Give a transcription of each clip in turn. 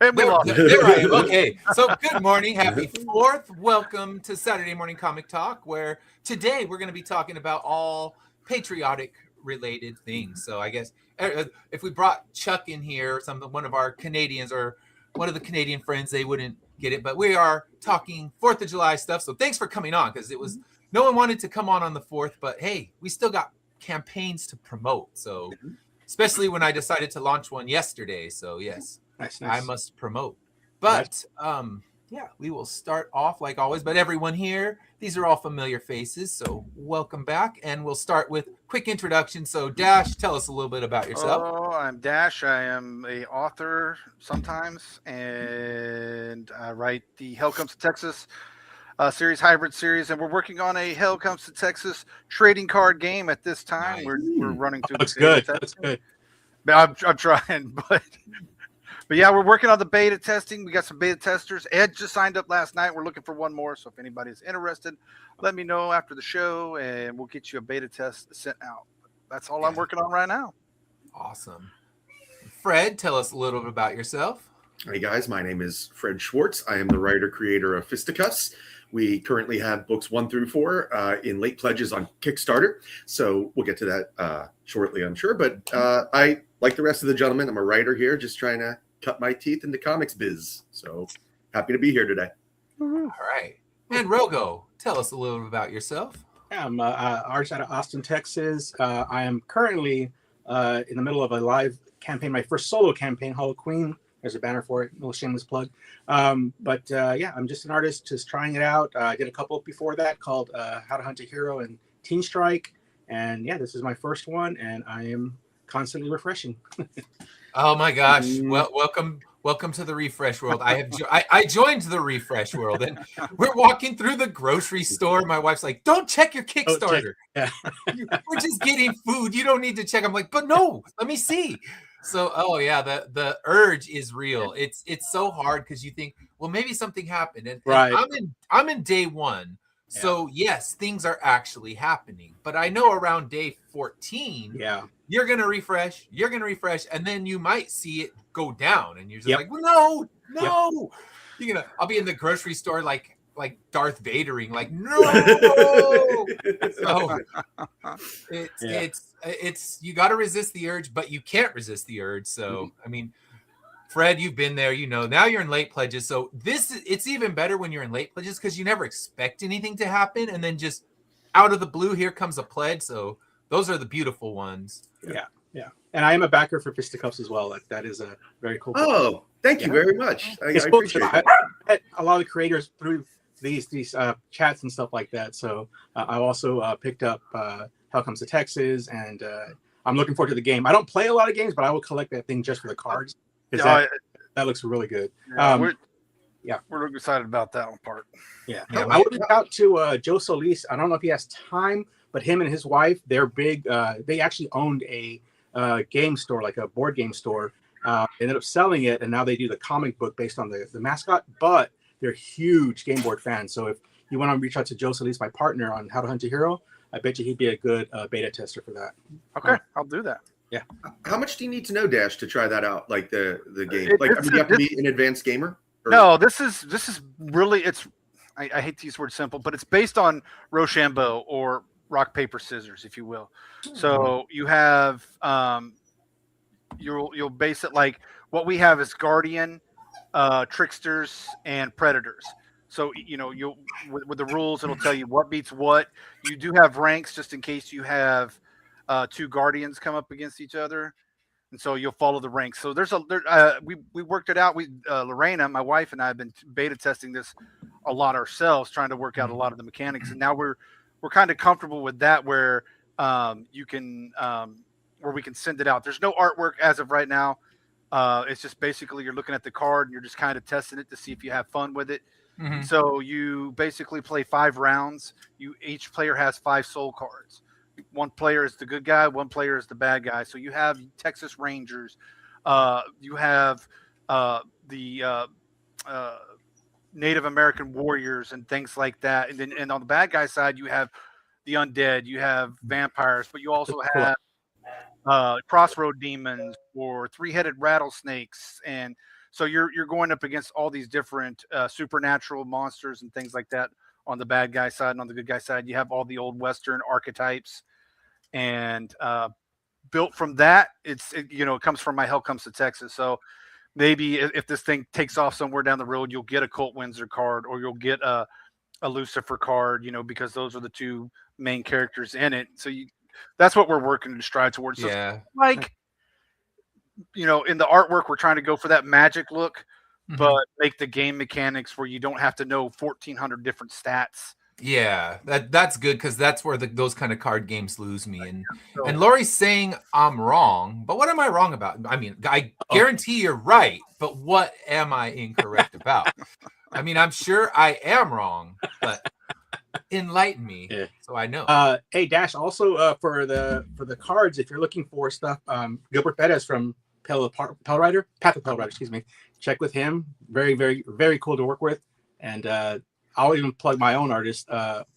And we lost. There I am. Okay. So good morning. Happy 4th. Welcome to Saturday Morning Comic Talk, where today we're going to be talking about all patriotic related things. So I guess if we brought Chuck in here, one of our Canadians or one of the Canadian friends, they wouldn't get it. But we are talking 4th of July stuff. So thanks for coming on, because no one wanted to come on the 4th, but hey, we still got campaigns to promote. So especially when I decided to launch one yesterday. So yes. Nice. I must promote. But yeah, we will start off like always. But everyone here, these are all familiar faces, so welcome back. And we'll start with quick introduction. So Dash, tell us a little bit about yourself. Oh, I'm Dash. I am a author sometimes, and I write the Hell Comes to Texas series, hybrid series, and we're working on a Hell Comes to Texas trading card game at this time. Nice. We're running through. Looks good. That's good. I'm trying, But yeah, we're working on the beta testing. We got some beta testers. Ed just signed up last night. We're looking for one more. So if anybody's interested, let me know after the show, and we'll get you a beta test sent out. That's all I'm working on right now. Awesome. Fred, tell us a little bit about yourself. Hey guys, my name is Fred Schwartz. I am the writer-creator of Fisticuffs. We currently have books 1 through 4 in late pledges on Kickstarter. So we'll get to that shortly, I'm sure. But I, like the rest of the gentlemen, I'm a writer here, just trying to cut my teeth in the comics biz. So happy to be here today. All right. And Rogo, tell us a little bit about yourself. Yeah, I'm artist out of Austin, Texas. I am currently in the middle of a live campaign, my first solo campaign, Hollow Queen. There's a banner for it, a little shameless plug. But yeah, I'm just an artist, just trying it out. I did a couple before that called How to Hunt a Hero and Teen Strike. And yeah, this is my first one, and I am constantly refreshing. Oh my gosh! Well, welcome to the refresh world. I joined the refresh world, and we're walking through the grocery store. My wife's like, "Don't check your Kickstarter. We're just getting food. You don't need to check." I'm like, "But no, let me see." So, oh yeah, the urge is real. It's so hard because you think, well, maybe something happened, and right. I'm in day 1. So yes, things are actually happening. But I know around day 14, you're gonna refresh, and then you might see it go down, and you're just like, well, no. I'll be in the grocery store like Darth Vadering, like no. So it's you got to resist the urge, but you can't resist the urge. So I mean, Fred, you've been there, now you're in late pledges. So it's even better when you're in late pledges because you never expect anything to happen. And then just out of the blue, here comes a pledge. So those are the beautiful ones. Yeah. And I am a backer for Fisticuffs as well. That is a very cool. Oh, thank you very much. I appreciate it. I met a lot of the creators through these chats and stuff like that. So I also picked up Hell Comes to Texas, and I'm looking forward to the game. I don't play a lot of games, but I will collect that thing just for the cards. That looks really good. We're excited about that one part. Yeah. I would reach out to Joe Solis. I don't know if he has time, but him and his wife, they're big. They actually owned a game store, like a board game store. Ended up selling it, and now they do the comic book based on the mascot. But they're huge game board fans. So if you want to reach out to Joe Solis, my partner on How to Hunt a Hero, I bet you he'd be a good beta tester for that. Okay, I'll do that. Yeah. How much do you need to know, Dash, to try that out? Like the game? Do you have to be an advanced gamer? Or? No, this is really I hate to use the word simple, but it's based on Rochambeau or rock, paper, scissors, if you will. So you have you'll base it like what we have is Guardian, Tricksters, and Predators. So you'll with the rules, it'll tell you what beats what. You do have ranks just in case you have 2 Guardians come up against each other, and so you'll follow the ranks. So we worked it out. Lorena, my wife, and I have been beta testing this a lot ourselves, trying to work out a lot of the mechanics, and now we're kind of comfortable with that where you can where we can send it out. There's no artwork as of right now. It's just basically you're looking at the card and you're just kind of testing it to see if you have fun with it. Mm-hmm. So you basically play 5 rounds. Each player has 5 soul cards. One player is the good guy, one player is the bad guy. So you have Texas Rangers, you have the Native American warriors and things like that. And on the bad guy side, you have the undead, you have vampires, but you also have crossroad demons or 3-headed rattlesnakes. And So you're going up against all these different supernatural monsters and things like that on the bad guy side, and on the good guy side, you have all the old Western archetypes, and built from that, it comes from My Hell Comes to Texas. So maybe if this thing takes off somewhere down the road, you'll get a Colt Windsor card, or you'll get a Lucifer card, because those are the two main characters in it. So that's what we're working to strive towards. So Yeah. like, in the artwork, we're trying to go for that magic look, but make the game mechanics where you don't have to know 1,400 different stats. Yeah, that's good, because that's where those kind of card games lose me. And Lori's saying I'm wrong, but what am I wrong about? I mean, I guarantee you're right, but what am I incorrect about? I mean, I'm sure I am wrong, but enlighten me so I know. Hey Dash, also for the cards, if you're looking for stuff, Gilbert Perez from Path of Pell Rider, excuse me. Check with him. Very, very, very cool to work with. And I'll even plug my own artist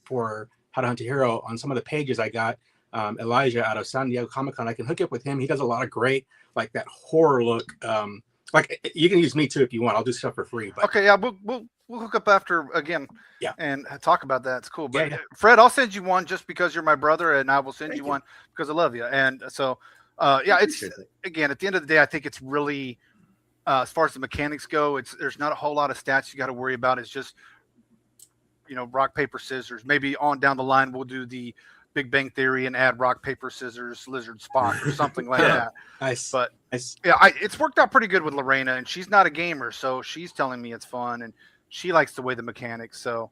for How to Hunt a Hero on some of the pages I got. Elijah out of San Diego Comic-Con. I can hook up with him. He does a lot of great, like that horror look. Like you can use me too if you want. I'll do stuff for free. But okay, yeah, we'll hook up after again. Yeah, and talk about that. It's cool. But yeah. Fred, I'll send you one just because you're my brother, and I will send you one because I love you. And so, it's again at the end of the day, I think it's really as far as the mechanics go, there's not a whole lot of stats you got to worry about. It's just rock paper scissors. Maybe on down the line we'll do the Big Bang Theory and add rock paper scissors lizard Spock or something like that. Nice. But nice. Yeah, it's worked out pretty good with Lorena, and she's not a gamer, so she's telling me it's fun, and she likes the way the mechanics. So,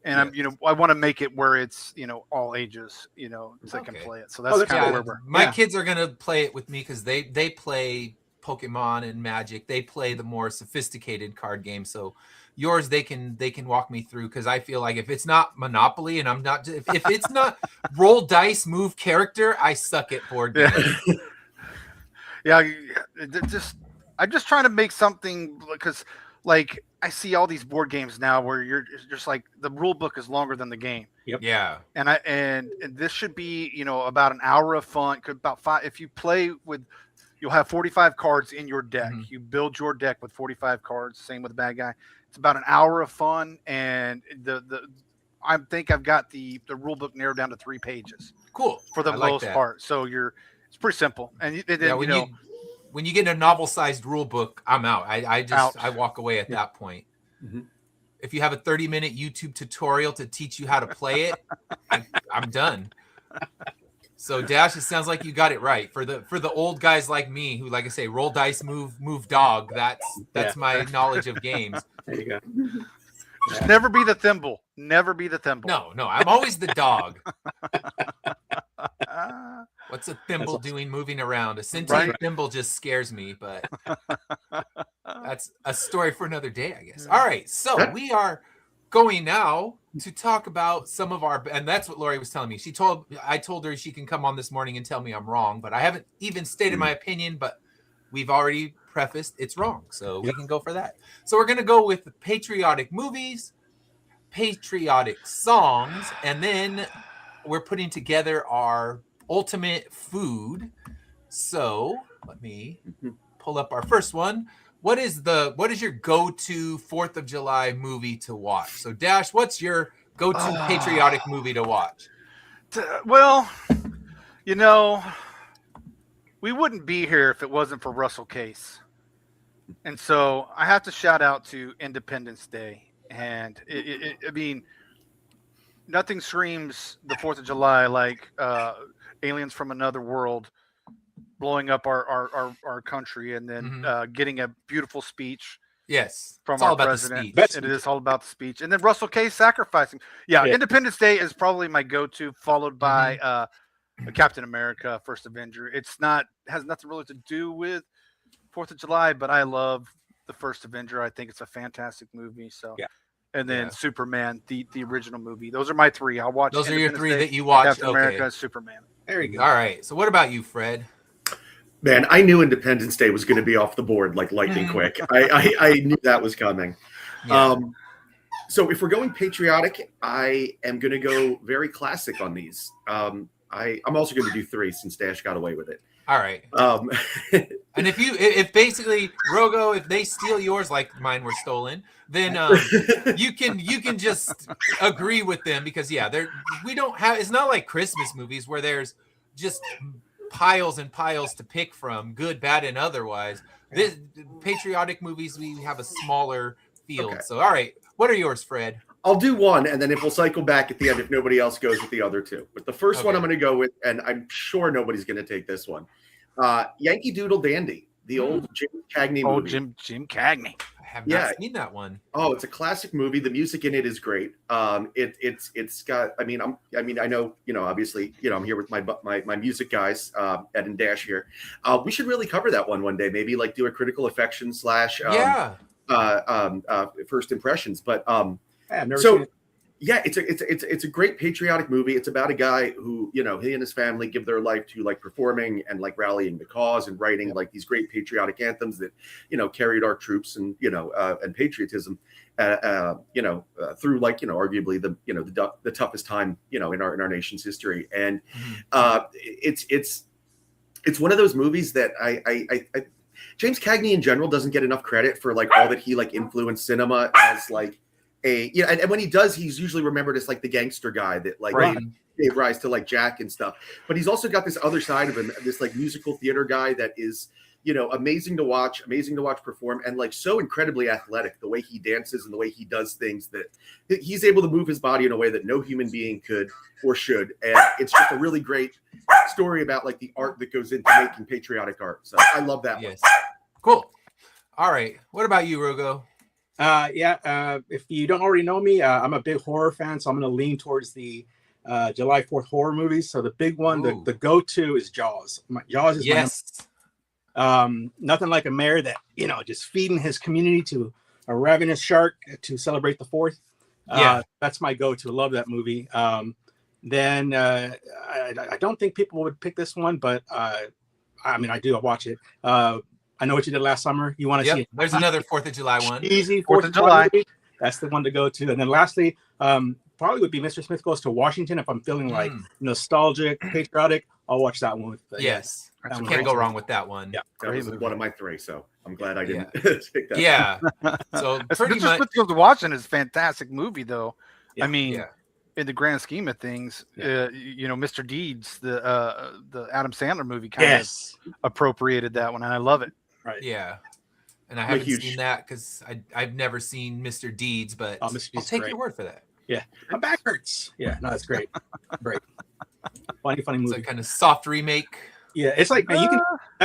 and I want to make it where it's all ages, so they can play it. So that's kind of where we're. My kids are gonna play it with me because they play Pokemon and Magic. They play the more sophisticated card games. So yours, they can walk me through, because I feel like if it's not Monopoly and I'm not, if it's not roll dice, move character, I suck at board games. I'm just trying to make something, because like I see all these board games now where you're just like the rule book is longer than the game. Yep. Yeah. And this should be about an hour of fun. About 5. If you play with, you'll have 45 cards in your deck. You build your deck with 45 cards. Same with the bad guy. It's about an hour of fun, and I think I've got the rule book narrowed down to 3 pages. Cool. For the most part. So it's pretty simple. And then, when you get a novel-sized rule book, I'm out. I walk away at that point. If you have a 30-minute YouTube tutorial to teach you how to play it, I'm done. So Dash, it sounds like you got it right. For the old guys like me who, like I say, roll dice, move dog. That's my knowledge of games. There you go. Just never be the thimble. Never be the thimble. No, I'm always the dog. What's a thimble doing moving around? A sentient thimble just scares me, but that's a story for another day, I guess. All right, so we are going now to talk about some of our, and that's what Lori was telling me. I told her she can come on this morning and tell me I'm wrong, but I haven't even stated my opinion, but we've already prefaced it's wrong, so we can go for that. So we're going to go with patriotic movies, patriotic songs, and then we're putting together our ultimate food. So let me pull up our first one. What is your go-to 4th of July movie to watch? So Dash, what's your go-to patriotic movie to watch? Well, we wouldn't be here if it wasn't for Russell Case. And so I have to shout out to Independence Day. And I mean, nothing screams the 4th of July like aliens from another world blowing up our country, and then getting a beautiful speech. Yes, from it's our all about president. The speech. It is all about the speech, and then Russell Case sacrificing. Yeah, Independence Day is probably my go-to, followed by Captain America: First Avenger. Has nothing really to do with 4th of July, but I love the First Avenger. I think it's a fantastic movie. So and then Superman, the original movie. Those are my 3. I'll watch. Those are your 3 that you watch. Captain America, Superman. There you go. All right. So what about you, Fred? Man, I knew Independence Day was going to be off the board like lightning quick. I knew that was coming. Yeah. So if we're going patriotic, I am going to go very classic on these. I'm also going to do 3 since Dash got away with it. All right. And if basically Rogo, if they steal yours like mine were stolen, then you can just agree with them because we don't have. It's not like Christmas movies where there's just piles and piles to pick from, good, bad, and otherwise. This patriotic movies, we have a smaller field. Okay. So, all right, what are yours, Fred? I'll do one, and then if we'll cycle back at the end if nobody else goes with the other two. But the first one I'm going to go with, and I'm sure nobody's going to take this one, Yankee Doodle Dandy, the old Jim Cagney movie. Jim Cagney. I have not seen that one. Oh, it's a classic movie. The music in it is great. It's got. I know. Obviously, I'm here with my music guys, Ed and Dash here. We should really cover that one day. Maybe like do a critical affection / first impressions. But I've never seen it. yeah, it's a great patriotic movie. It's about a guy who, he and his family give their life to like performing and like rallying the cause and writing like these great patriotic anthems that, carried our troops and, and patriotism, through like, arguably the toughest time, in our nation's history. And it's one of those movies that I James Cagney in general doesn't get enough credit for like all that he like influenced cinema as like, and when he does, he's usually remembered as like the gangster guy that like gave rise to like Jack and stuff. But he's also got this other side of him, this like musical theater guy that is, amazing to watch perform, and like so incredibly athletic. The way he dances and the way he does things, that he's able to move his body in a way that no human being could or should. And it's just a really great story about like the art that goes into making patriotic art. So I love that one. Cool. All right. What about you, Rogo? If you don't already know me, I'm a big horror fan, so I'm going to lean towards the July 4th horror movies. So the big one, the go-to is Jaws. Jaws is nothing like a mayor that, just feeding his community to a ravenous shark to celebrate the 4th. That's my go-to. Love that movie. Then I don't think people would pick this one, but I do. I watch it. I Know What You Did Last Summer. You want to see it? There's another 4th of July one. Easy 4th of July. That's the one to go to. And then lastly, probably would be Mr. Smith Goes to Washington. If I'm feeling like nostalgic, patriotic, I'll watch that one. Yes. You can't go wrong with that one. Yeah. That was one of my three, so I'm glad I didn't pick that. Yeah. So pretty much. Mr. Smith Goes to Washington is a fantastic movie, though. Yeah. I mean, in the grand scheme of things, Mr. Deeds, the Adam Sandler movie, kind of appropriated that one, and I love it. Right. Yeah. And I haven't seen that because I've never seen Mr. Deeds, but I'll take your word for that. Yeah. My back hurts. Yeah. No, that's great. Great. Funny movie. It's a kind of soft remake. Yeah. It's like, man, you can,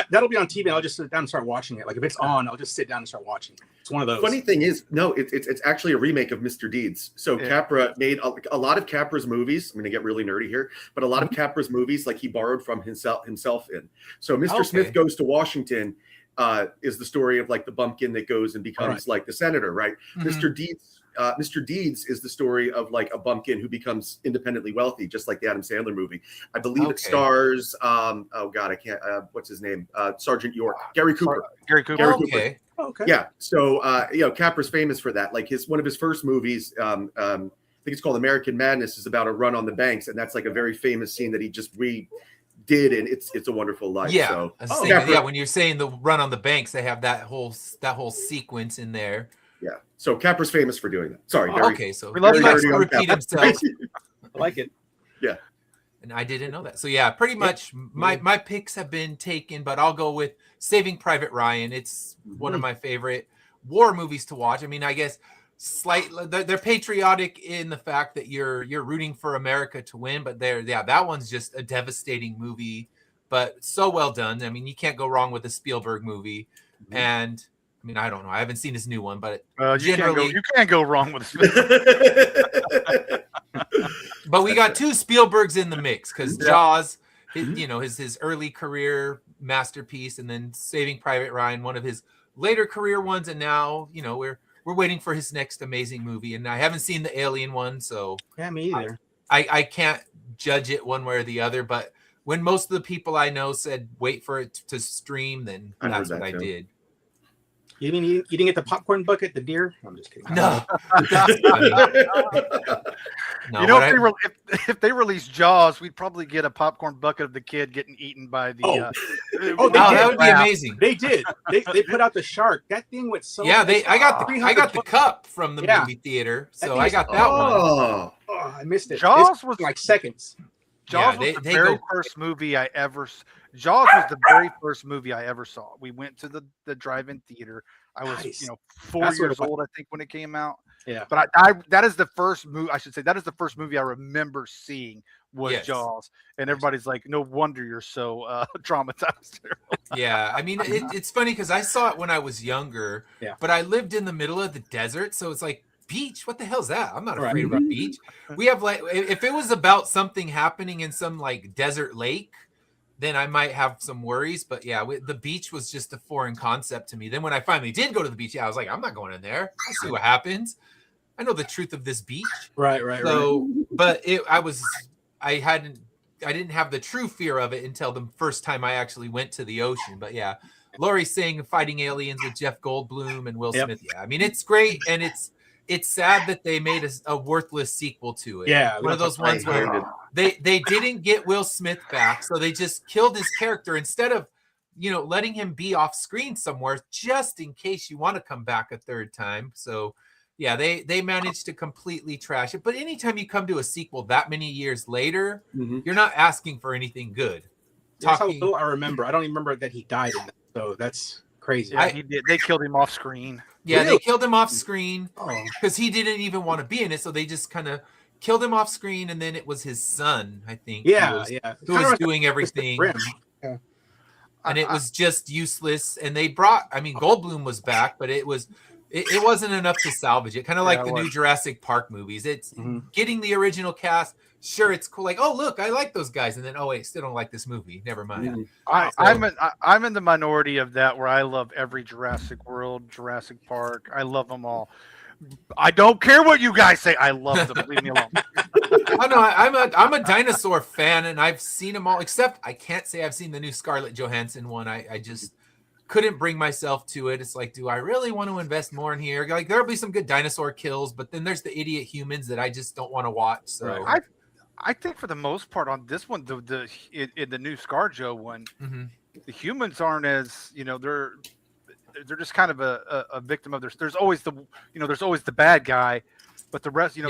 that'll be on TV and I'll just sit down and start watching it. Like if it's on, I'll just sit down and start watching it. It's one of those. Funny thing is, no, it's actually a remake of Mr. Deeds. So Capra made a lot of Capra's movies. I'm going to get really nerdy here, but a lot of Capra's movies, like he borrowed from himself in. So Mr. Smith Goes to Washington is the story of like the bumpkin that goes and becomes like the senator, right? Mr. Deeds is the story of like a bumpkin who becomes independently wealthy, just like the Adam Sandler movie. I believe it stars what's his name? Sergeant York, Gary Cooper. Gary Cooper. Okay. Yeah. So Capra's famous for that. Like one of his first movies, I think it's called American Madness, is about a run on the banks, and that's like a very famous scene that he just did, and it's a Wonderful Life. Yeah. So, when you're saying the run on the banks, they have that whole sequence in there. Yeah. So Capra's famous for doing that. Sorry. So we love he likes to repeat himself. I like it. Yeah. And I didn't know that. So yeah, pretty much my picks have been taken, but I'll go with Saving Private Ryan. It's one of my favorite war movies to watch. I mean, I guess they're patriotic in the fact that you're rooting for America to win, but that one's just a devastating movie, but so well done. I mean, you can't go wrong with a Spielberg movie. And I mean, I don't know. I haven't seen his new one, but you can't go wrong with Spielberg. But we got two Spielbergs in the mix because Jaws, his early career masterpiece, and then Saving Private Ryan, one of his later career ones, and now we're waiting for his next amazing movie. And I haven't seen the Alien one, so me either. I can't judge it one way or the other. But when most of the people I know said wait for it to stream, then that's what I did. You mean you didn't get the popcorn bucket, the deer? I'm just kidding. No. No, You know, what I- if they released Jaws, we'd probably get a popcorn bucket of the kid getting eaten by the. Oh. They Oh, they wow, did. that would be Wow. amazing. They did. They put out the shark. That thing went so. Yeah, I got the cup from the Yeah. movie theater, That so thing I is- got that one. Oh, Oh, I missed it. Jaws It's was like seconds. Jaws Yeah, was they- the they very go first movie I ever. Jaws was the very first movie I ever saw. We went to the drive-in theater. I was Nice. 4 That's what years it was. old, I think, when it came out. Yeah. But I that is the first movie. I should say that is the first movie I remember seeing was Yes. Jaws, and everybody's like, "No wonder you're so traumatized." Yeah, I mean, it's funny because I saw it when I was younger, Yeah. but I lived in the middle of the desert, so it's like beach. What the hell's that? I'm not Right. afraid of a beach. We have like, if it was about something happening in some like desert lake, then I might have some worries. But yeah, the beach was just a foreign concept to me. Then when I finally did go to the beach, yeah, I was like, I'm not going in there. I see what happens. I know the truth of this beach. Right. So, but I didn't have the true fear of it until the first time I actually went to the ocean. But yeah, Lori's saying Fighting Aliens with Jeff Goldblum and Will Yep. Smith. Yeah, I mean, it's great. And it's sad that they made a worthless sequel to it. Yeah, One of those I ones where hated it. they didn't get Will Smith back. So they just killed his character instead of, letting him be off screen somewhere just in case you want to come back a third time. So yeah, they managed to completely trash it. But anytime you come to a sequel that many years later, Mhm. you're not asking for anything good. That's how Talking, little I remember. I don't even remember that he died in that. So that's crazy. Yeah, he did. They killed him off screen. yeah, they Really? killed him off screen Oh, because he didn't even want to be in it. So they just kind of killed him off screen, and then it was his son, I think. yeah. who was doing everything. Rim. And it was just useless. And they brought, Goldblum was back, but it wasn't enough to salvage it. Kind of like Yeah, it the new was. Jurassic Park movies. It's Mhm. getting the original cast. Sure, it's cool. Like, oh look, I like those guys, and then oh wait, still don't like this movie. Never mind. Mhm. I'm in the minority of that where I love every Jurassic World, Jurassic Park. I love them all. I don't care what you guys say. I love them. Leave me alone. Oh no, I'm a dinosaur fan, and I've seen them all. Except I can't say I've seen the new Scarlett Johansson one. I just couldn't bring myself to it. It's like, do I really want to invest more in here? Like, there'll be some good dinosaur kills, but then there's the idiot humans that I just don't want to watch. So Right. I think for the most part on this one, in the new ScarJo one, Mhm. the humans aren't as they're just kind of a victim of there's always there's always the bad guy, but the rest Yeah.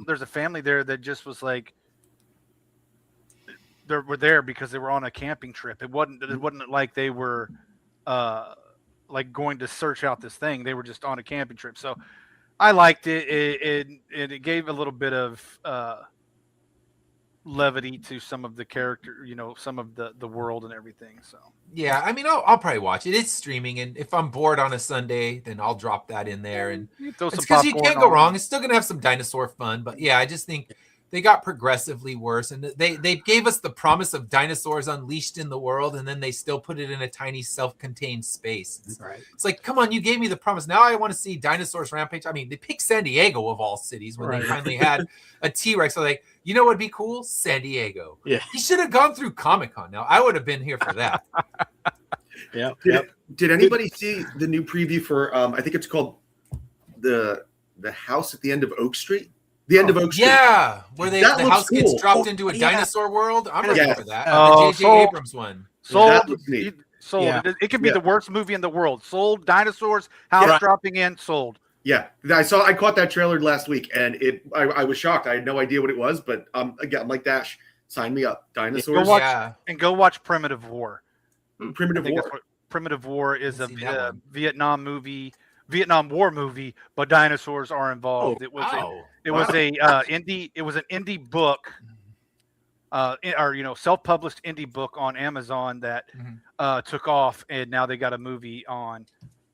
there's a family there that just was like they were there because they were on a camping trip. It wasn't like they were like going to search out this thing. They were just on a camping trip. So I liked it. It gave a little bit of levity to some of the character, some of the world and everything. So Yeah, I'll probably watch it. It's streaming, and if I'm bored on a Sunday, then I'll drop that in there. And throw it's some because you popcorn can't go on. wrong. It's still gonna have some dinosaur fun, but yeah, I just think they got progressively worse, and they gave us the promise of dinosaurs unleashed in the world, and then they still put it in a tiny self-contained space. Right. It's like, come on, you gave me the promise. Now I want to see dinosaurs rampage. I mean, they picked San Diego of all cities when Right. they finally had a T-Rex. So like, you know what'd be cool? San Diego. Yeah. He should have gone through Comic-Con. Now I would have been here for that. Yeah. Did anybody see the new preview for I think it's called the house at the end of Oak Street? The end of Oak Street. Yeah, where the That looks house gets cool. dropped into a Yeah. dinosaur world. I'm ready Yes. for that. Oh, The J.J. sold. Abrams one. Sold. That looks neat. Sold. Yeah. It could be Yeah. the worst movie in the world. Sold. Dinosaurs. House Yeah. dropping in. Sold. Yeah, I caught that trailer last week, and I was shocked. I had no idea what it was, but again, I'm like Dash, sign me up. Dinosaurs, Go watch- Yeah. And go watch Primitive War. I Primitive think War. that's what Primitive War is, Haven't seen that one. Vietnam War movie, but dinosaurs are involved. Oh, It was Wow. it was a it was an indie book, self-published indie book on Amazon that Mhm. took off, and now they got a movie on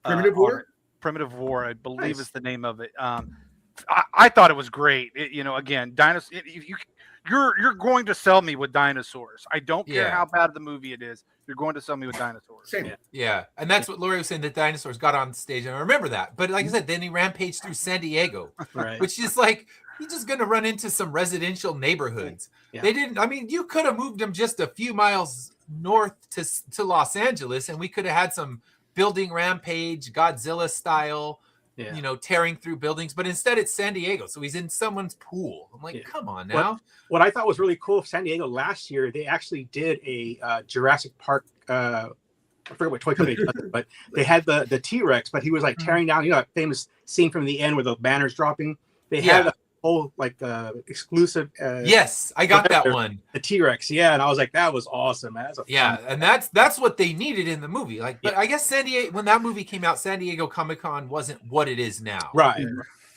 Primitive on War? it. Primitive War, I believe Nice. is the name of it. I thought it was great. Again, dinosaurs. You're going to sell me with dinosaurs. I don't care Yeah. how bad the movie it is. You're going to sell me with dinosaurs. Same. Yeah. Yeah, and that's what Lori was saying. That dinosaurs got on stage, and I remember that. But like I said, then he rampaged through San Diego, Right. which is like you're just gonna run into some residential neighborhoods. Yeah. They didn't. I mean, you could have moved them just a few miles north to Los Angeles, and we could have had some building rampage, Godzilla style. Yeah. tearing through buildings, but instead it's San Diego. So he's in someone's pool. I'm like, Yeah. come on now. What I thought was really cool of San Diego last year, they actually did a Jurassic Park. I forget what toy company, it does it, but they had the T-Rex, but he was like tearing down. That famous scene from the end where the banner's dropping. They had a whole exclusive. Yes, I got that one. The T-Rex, yeah, and I was like, that was awesome, man. That's a fun And that's what they needed in the movie. But I guess San Diego, when that movie came out, San Diego Comic-Con wasn't what it is now. right.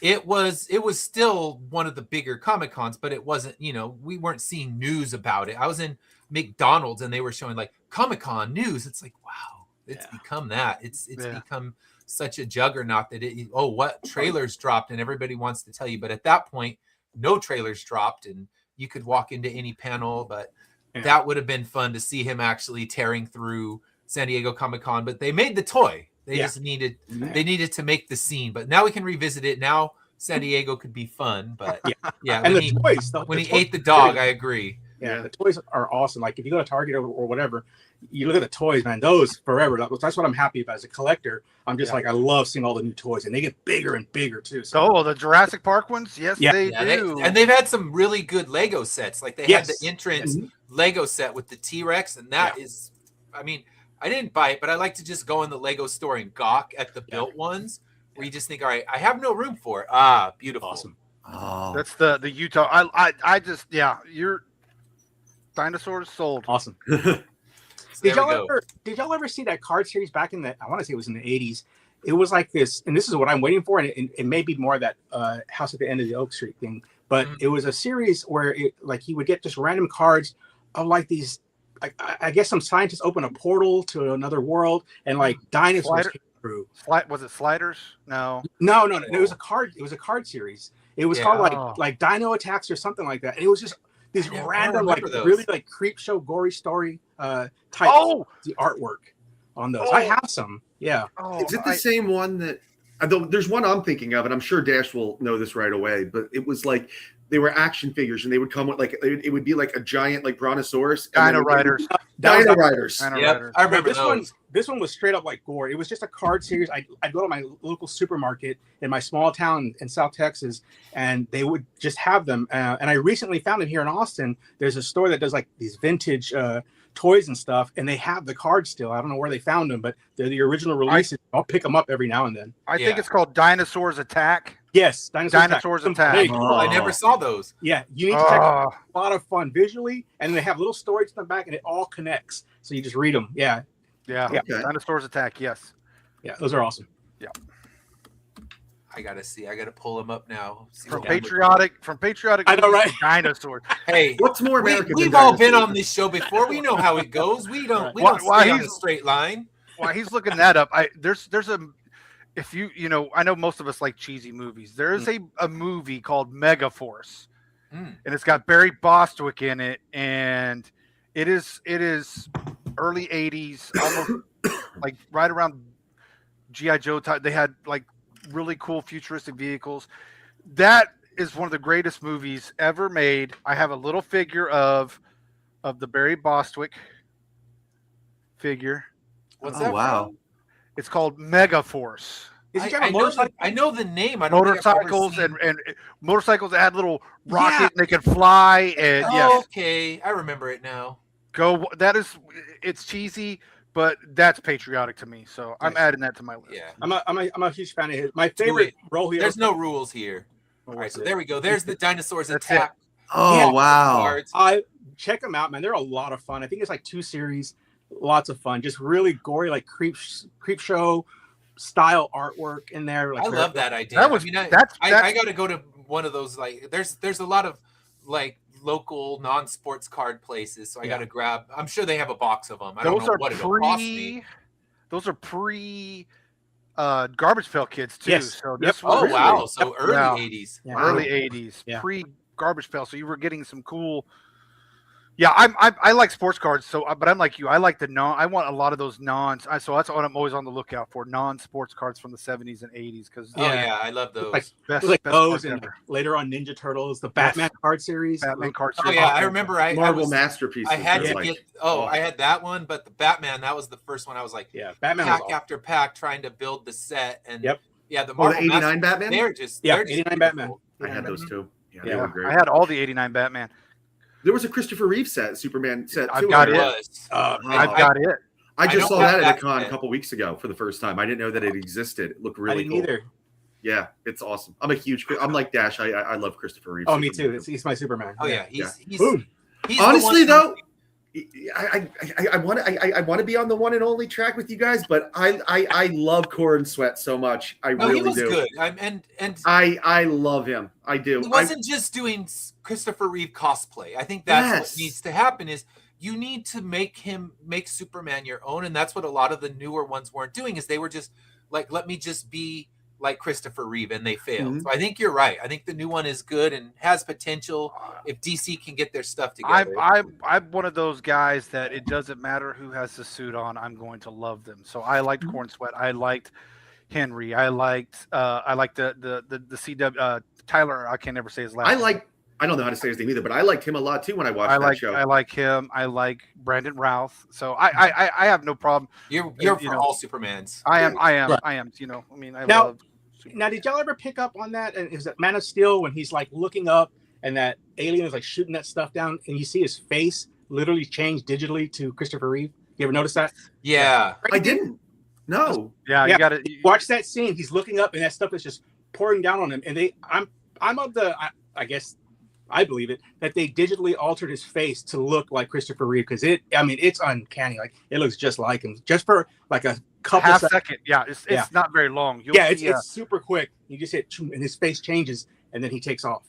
It was still one of the bigger Comic-Cons, but it wasn't, we weren't seeing news about it. I was in McDonald's and they were showing like Comic-Con news. It's like, wow, it's become that. It's become such a juggernaut that what trailers dropped and everybody wants to tell you. But at that point, no trailers dropped and you could walk into any panel, but that would have been fun to see him actually tearing through San Diego Comic-Con. But they made the toy. They just needed to make the scene. But now we can revisit it. Now San Diego could be fun, but and when he ate the dog, I agree. Yeah, the toys are awesome. Like if you go to Target or whatever, you look at the toys, man. Those forever. That's what I'm happy about as a collector. I'm just like, I love seeing all the new toys, and they get bigger and bigger too. So the Jurassic Park ones, yes, they do. And they've had some really good Lego sets. Like they had the entrance Lego set with the T-Rex, and that is, I mean, I didn't buy it, but I like to just go in the Lego store and gawk at the built ones, where you just think, all right, I have no room for it. Ah, beautiful. Awesome. Oh, That's the Utah. I just your dinosaurs sold. Awesome. So Did y'all ever see that card series back in I want to say it was in the 80s? It was like this, and this is what I'm waiting for, and it may be more of that House at the End of the Oak Street thing, but it was a series where he would get just random cards of like these, I guess some scientists open a portal to another world, and like dinosaurs came through. Was it Sliders? No. No. It was a card. It was a card series. It was called like Dino Attacks or something like that, and it was just these random really like creep show gory story type the artwork on those. I have some. Yeah. Is it the same one that there's one I'm thinking of, and I'm sure Dash will know this right away, but it was like they were action figures and they would come with like it would be like a giant like brontosaurus. Dino Riders. Dino Riders. Yep, I remember this one was straight up like gore. It was just a card series. I'd go to my local supermarket in my small town in South Texas, and they would just have them. And I recently found it here in Austin. There's a store that does like these vintage toys and stuff, and they have the cards still. I don't know where they found them, but they're the original releases. I'll pick them up every now and then. I think it's called Dinosaurs Attack. Yes, Dinosaurs Attack. I never saw those. Yeah, you need to check it out. A lot of fun visually, and they have little stories in the back, and it all connects. So you just read them. Yeah. Okay. Dinosaurs Attack. Yes. Yeah, those are awesome. Yeah. I gotta pull them up now. From patriotic. I know, right? Dinosaurs. Hey, what's more American? We've all been on this show before. We know how it goes. We don't stay on a straight line. While he's looking that up, there's a. If I know most of us like cheesy movies. There is a movie called Megaforce, and it's got Barry Bostwick in it, and it is early '80s, almost like right around GI Joe time. They had like really cool futuristic vehicles. That is one of the greatest movies ever made. I have a little figure of the Barry Bostwick figure. What's that? Wow. It's called Megaforce. I know the name. I don't motorcycles and motorcycles that had little rockets and they could fly. And okay, I remember it now. It's cheesy, but that's patriotic to me. So I'm adding that to my list. Yeah, I'm a huge fan of his. My favorite role here. There's no rules here. All right, so there we go. There's the Dinosaurs Attack. Oh wow! I check them out, man. They're a lot of fun. I think it's like 2 series. Lots of fun. Just really gory, like creep show style artwork in there. Like, I love that idea. I got to go to one of those. Like, there's a lot of like local non-sports card places, so I got to grab. I'm sure they have a box of them. I don't know what it'll cost me. Those are pre Garbage Pail Kids too. Yes. So this wow! So early '80s. Yeah. Early '80s. Yeah. Pre Garbage Pail. So you were getting some cool. Yeah, I like sports cards. So, but I'm like you. I like I want a lot of those so that's what I'm always on the lookout for. Non-sports cards from the 70s and 80s because I love those. Best those and later on Ninja Turtles, the Batman card series. Card series. Oh yeah, I remember. Marvel masterpiece. I had to get. I had that one, but the Batman, that was the first one. I was like, Batman pack after pack trying to build the set, and Yeah, the Oh, Marvel the '89 Masters, Batman. they're just Yeah, they're just 89 Batman. beautiful. I had those too. Yeah, they Yeah. were great. I had all the '89 Batman. There was a Christopher Reeve Superman set I've too. got There it. was. I've got it. I just don't saw have that at that a con yet. a couple weeks ago for the first time. I didn't know that it existed. It looked I really didn't cool. either. Yeah, it's awesome. I'm like Dash. I love Christopher Reeve. Oh, me too. He's my Superman. Oh yeah, he's Boom. he's the Honestly, one- though, I want to be on the one and only track with you guys, but I love Corin Sweat so much. I No, really he was do. good. And I love him. I do. he wasn't just doing Christopher Reeve cosplay. I think that's Yes. what needs to happen is you need to make Superman your own, and that's what a lot of the newer ones weren't doing. Is they were just like, let me just be like Christopher Reeve, and they failed. Mhm. So I think you're right. I think the new one is good and has potential if DC can get their stuff together. I'm one of those guys that it doesn't matter who has the suit on. I'm going to love them. So I liked Corn Sweat. I liked Henry. I liked the CW Tyler. I can never say his last. I don't know how to say his name either, but I liked him a lot too when I watched that show. I like him. I like Brandon Routh. So I have no problem. You're you for know, all Supermans. I am. Right. You know. I mean, I Now- love. Now, did y'all ever pick up on that? And is that Man of Steel when he's like looking up and that alien is like shooting that stuff down, and you see his face literally change digitally to Christopher Reeve? You ever notice that? Yeah. I didn't. No. Yeah, Yeah. you got to Watch that scene. He's looking up, and that stuff is just pouring down on him. And I'm of the, I guess, I believe it, that they digitally altered his face to look like Christopher Reeve because it's uncanny. Like it looks just like him, just for like a couple half seconds. second. Yeah, it's Yeah. not very long. You'll Yeah, see, it's super quick. You just hit, and his face changes, and then he takes off.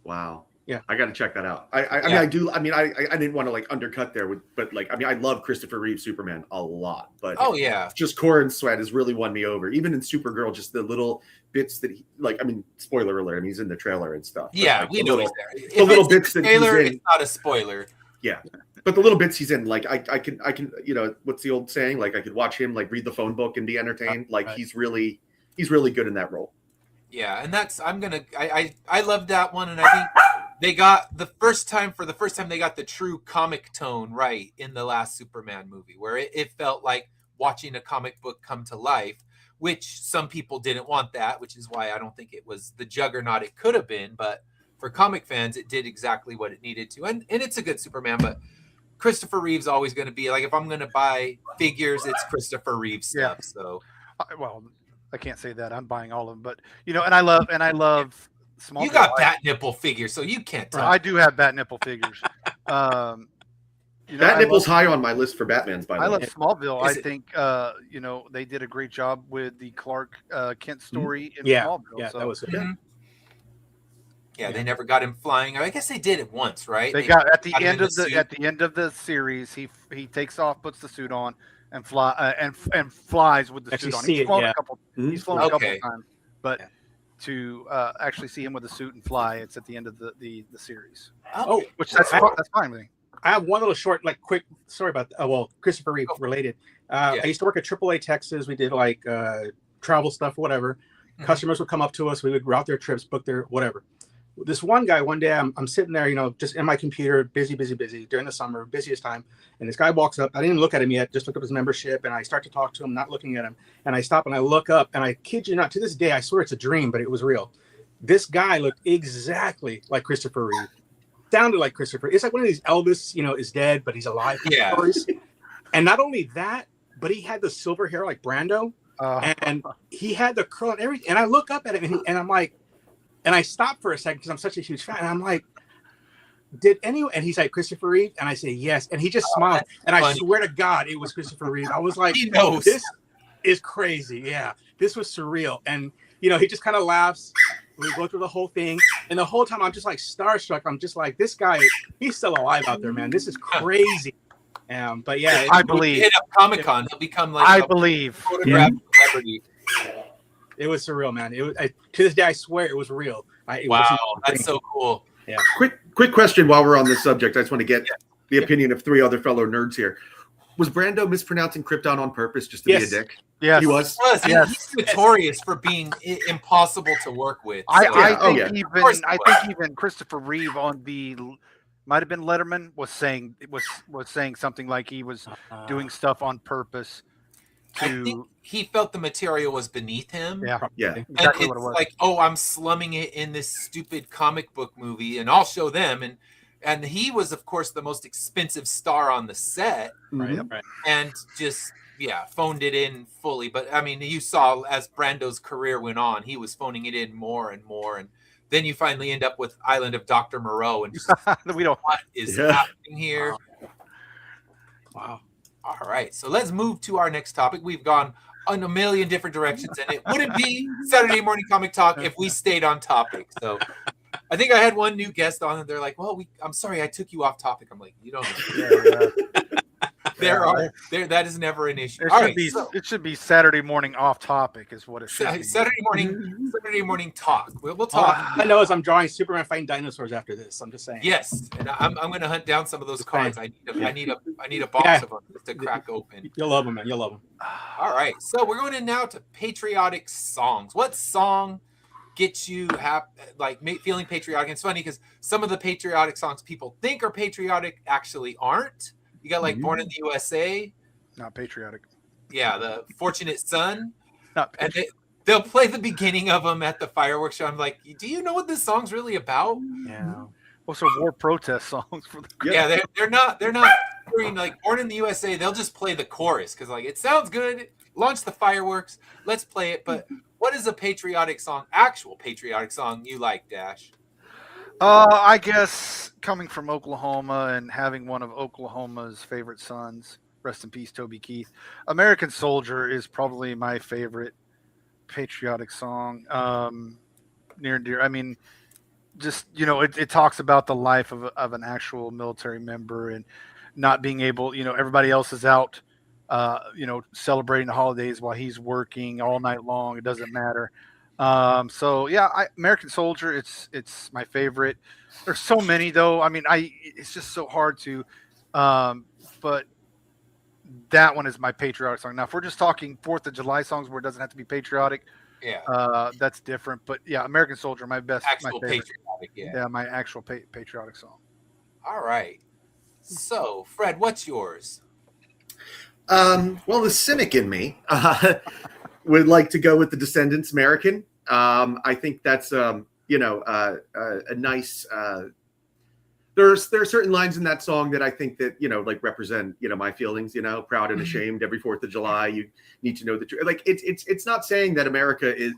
Wow. Yeah. I got to check that out. I mean, Yeah. I do. I mean, I didn't want to like undercut there but like, I mean, I love Christopher Reeve Superman a lot, but Oh yeah. just Corin Sweat has really won me over. Even in Supergirl, just the little bits that he, like, I mean, spoiler alert, I mean, he's in the trailer and stuff. but, Yeah, like, we the know little, he's there. the If little it's a bits that he's trailer, in. it's not a spoiler. but the little bits he's in, like, I can, you know, what's the old saying? Like, I could watch him like read the phone book and be entertained. Like, Right. he's really good in that role. Yeah, and that's I love that one, and I think they got the first time they got the true comic tone right in the last Superman movie, where it felt like watching a comic book come to life, which some people didn't want that, which is why I don't think it was the juggernaut it could have been, but for comic fans, it did exactly what it needed to, and it's a good Superman, but Christopher Reeve's always going to be like, if I'm going to buy figures, it's Christopher Reeve stuff. Yeah. So well, I can't say that. I'm buying all of them, but you know, and I love small. you got bat nipple figures, so you can't tell. I do have bat nipple figures. You know, That I nipple's love- high on my list for Batman's, by the I way. love Smallville. Is I it- think you know, they did a great job with the Clark Kent story in Yeah, Smallville. yeah, so that was Mhm. Yeah, they never got him flying. I guess they did it once, right? they got at the got him end in of the the suit. at the end of the series. He takes off, puts the suit on, and flies with the Actually suit on. see He's it, flown yeah. a couple. Mhm. He's flown a couple Okay. of times, but Yeah. to actually see him with the suit and fly, it's at the end of the series. Oh, Which that's I- that's fine with me. I have one little short, like quick story about, well, Christopher Reeve related. Yeah. I used to work at AAA Texas. We did like travel stuff, whatever. Mhm. Customers would come up to us. We would route their trips, book their whatever. This one guy, one day I'm sitting there, you know, just in my computer, busy during the summer, busiest time. And this guy walks up. I didn't even look at him yet, just look up his membership. And I start to talk to him, not looking at him. And I stop and I look up, and I kid you not, to this day, I swear it's a dream, but it was real. This guy looked exactly like Christopher Reeve. Sounded like Christopher. It's like one of these Elvis, you know, is dead, but he's alive Yeah. stories. And not only that, but he had the silver hair like Brando, and he had the curl and everything. And I look up at him, and I'm like, and I stop for a second because I'm such a huge fan. And I'm like, did anyone? And he's like, Christopher Reeve, and I say yes, and he just smiled. And I funny. swear to God, it was Christopher Reeve. I was like, He knows. this is crazy. Yeah, this was surreal. And you know, he just kind of laughs. We go through the whole thing, and the whole time I'm just like starstruck. I'm just like, this guy, he's still alive out there, man. This is crazy. But yeah, I When you believe. hit up Comic-Con, he'll become like I a believe. photograph celebrity. it was surreal, man. It was to this day, I swear it was real. It Wow, wasn't a that's dream. so cool. Quick question while we're on this subject. I just want to get the opinion of three other fellow nerds here. Was Brando mispronouncing Krypton on purpose just to Yes. be a dick? Yes. He was. Plus, Yes. he's notorious for being impossible to work with. I so- think Oh, yeah. Of course even he I was. think even Christopher Reeve on the might have been Letterman was saying something like he was doing stuff on purpose I think he felt the material was beneath him. Yeah, Yeah. And exactly it's what it was. like, oh, I'm slumming it in this stupid comic book movie, and I'll show them. And he was, of course, the most expensive star on the set, Right. Right. and just phoned it in fully. But I mean, you saw as Brando's career went on, he was phoning it in more and more, and then you finally end up with Island of Dr. Moreau, and just We don't. what is Yeah. happening here? Wow. All right, so let's move to our next topic. We've gone in a million different directions, and it wouldn't be Saturday Morning Comic Talk if we stayed on topic. So I think I had one new guest on, and they're like, "Well, I'm sorry, I took you off topic." I'm like, "You don't know." That is never an issue. All right, so It should be Saturday morning off topic is what it should be. Saturday morning talk. We'll All talk. I know is I'm drawing Superman fighting dinosaurs after this. I'm just saying. Yes, and I'm going to hunt down some of those cards. I need a box Yeah. of them to crack open. You'll love them, man. You'll love them. All right, so we're going in now to patriotic songs. What song gets you feeling patriotic? And it's funny because some of the patriotic songs people think are patriotic actually aren't. You got like Born in the USA, Not patriotic. the Fortunate Son, Not and they'll play the beginning of them at the fireworks show. I'm like, do you know what this song's really about? Yeah. Also, war protest songs for the. Yeah, they're not doing like Born in the USA. They'll just play the chorus because like it sounds good. Launch the fireworks. Let's play it. But what is a patriotic song? Actual patriotic song you like, Dash? I guess coming from Oklahoma and having one of Oklahoma's favorite sons, rest in peace, Toby Keith. American Soldier is probably my favorite patriotic song. Near and dear. I mean, just it talks about the life of an actual military member and not being able. Everybody else is out, celebrating the holidays while he's working all night long. It doesn't matter. American Soldier, it's my favorite. There's so many though. I mean, it's just so hard to, but that one is my patriotic song. Now, if we're just talking 4th of July songs where it doesn't have to be patriotic, that's different. But yeah, American Soldier, my Actual favorite. patriotic, Yeah, my actual patriotic song. All right. So, Fred, what's yours? Well, the cynic in me would like to go with the Descendants American. I think that's a nice. There are certain lines in that song that I think that represent my feelings. Proud and ashamed. Every 4th of July, you need to know that you're like it's not saying that America is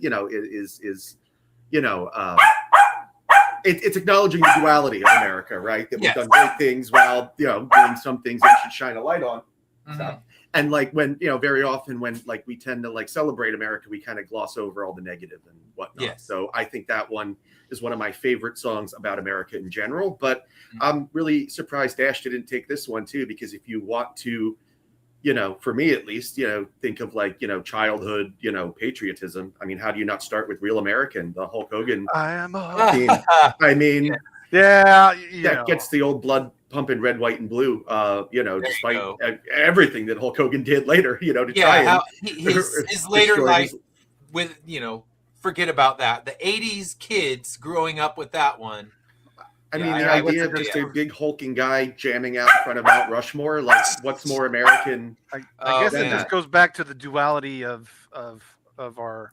it's acknowledging the duality of America, right? That we've done great things while doing some things that we should shine a light on. Stuff. And when very often when we tend to celebrate America, we kind of gloss over all the negative and whatnot. Yes. So I think that one is one of my favorite songs about America in general. But I'm really surprised Dash didn't take this one too, because if you want to, for me at least, think of childhood, patriotism. I mean, how do you not start with Real American, the Hulk Hogan I am theme? I mean, that gets the old blood pumping red, white, and blue, despite everything that Hulk Hogan did later, to try and his later life with, forget about that. The 80s kids growing up with that one. I mean, the idea of just a big hulking guy jamming out in front of Mount Rushmore, what's more American? I guess it just goes back to the duality of our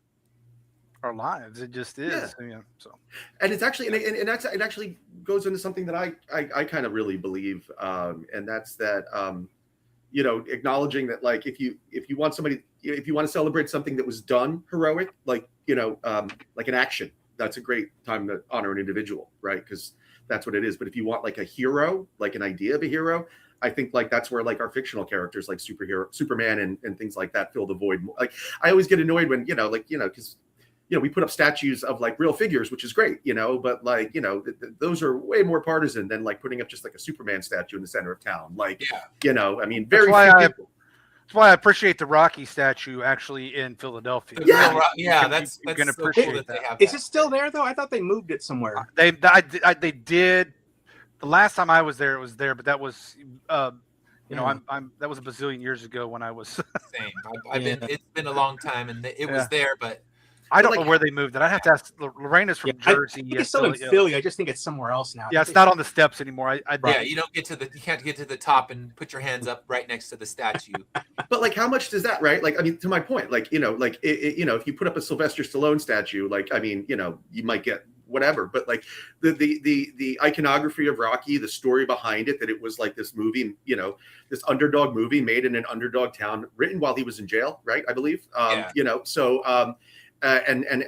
lives. It just is. So. And it's actually, and it actually goes into something that I kind of really believe, and that's that, acknowledging that if you want somebody, if you want to celebrate something that was done heroic, like an action, that's a great time to honor an individual, right? Because that's what it is. But if you want a hero, an idea of a hero, I think that's where our fictional characters like Superman and things like that fill the void. I always get annoyed when because we put up statues of real figures, which is great, but those are way more partisan than putting up just a Superman statue in the center of town. I mean, very few people. That's why I appreciate the Rocky statue actually in Philadelphia. That's you can so appreciate cool that. Is it still there though? I thought they moved it somewhere. They did. The last time I was there, it was there, but that was that was a bazillion years ago when I was. Same. It's been a long time, and it was there, but I don't Like, know where they moved it. I have to ask. Lorena's from I Jersey. think it's still in Philly. I just think it's somewhere else now. Yeah, it's not on the steps anymore. Yeah, you can't get to the top and put your hands up right next to the statue. But like, how much does that, right? Like, I mean, to my point, like, like if you put up a Sylvester Stallone statue, like, I mean, you might get whatever, but like the iconography of Rocky, the story behind it, that it was like this movie, this underdog movie made in an underdog town, written while he was in jail, right? I believe, and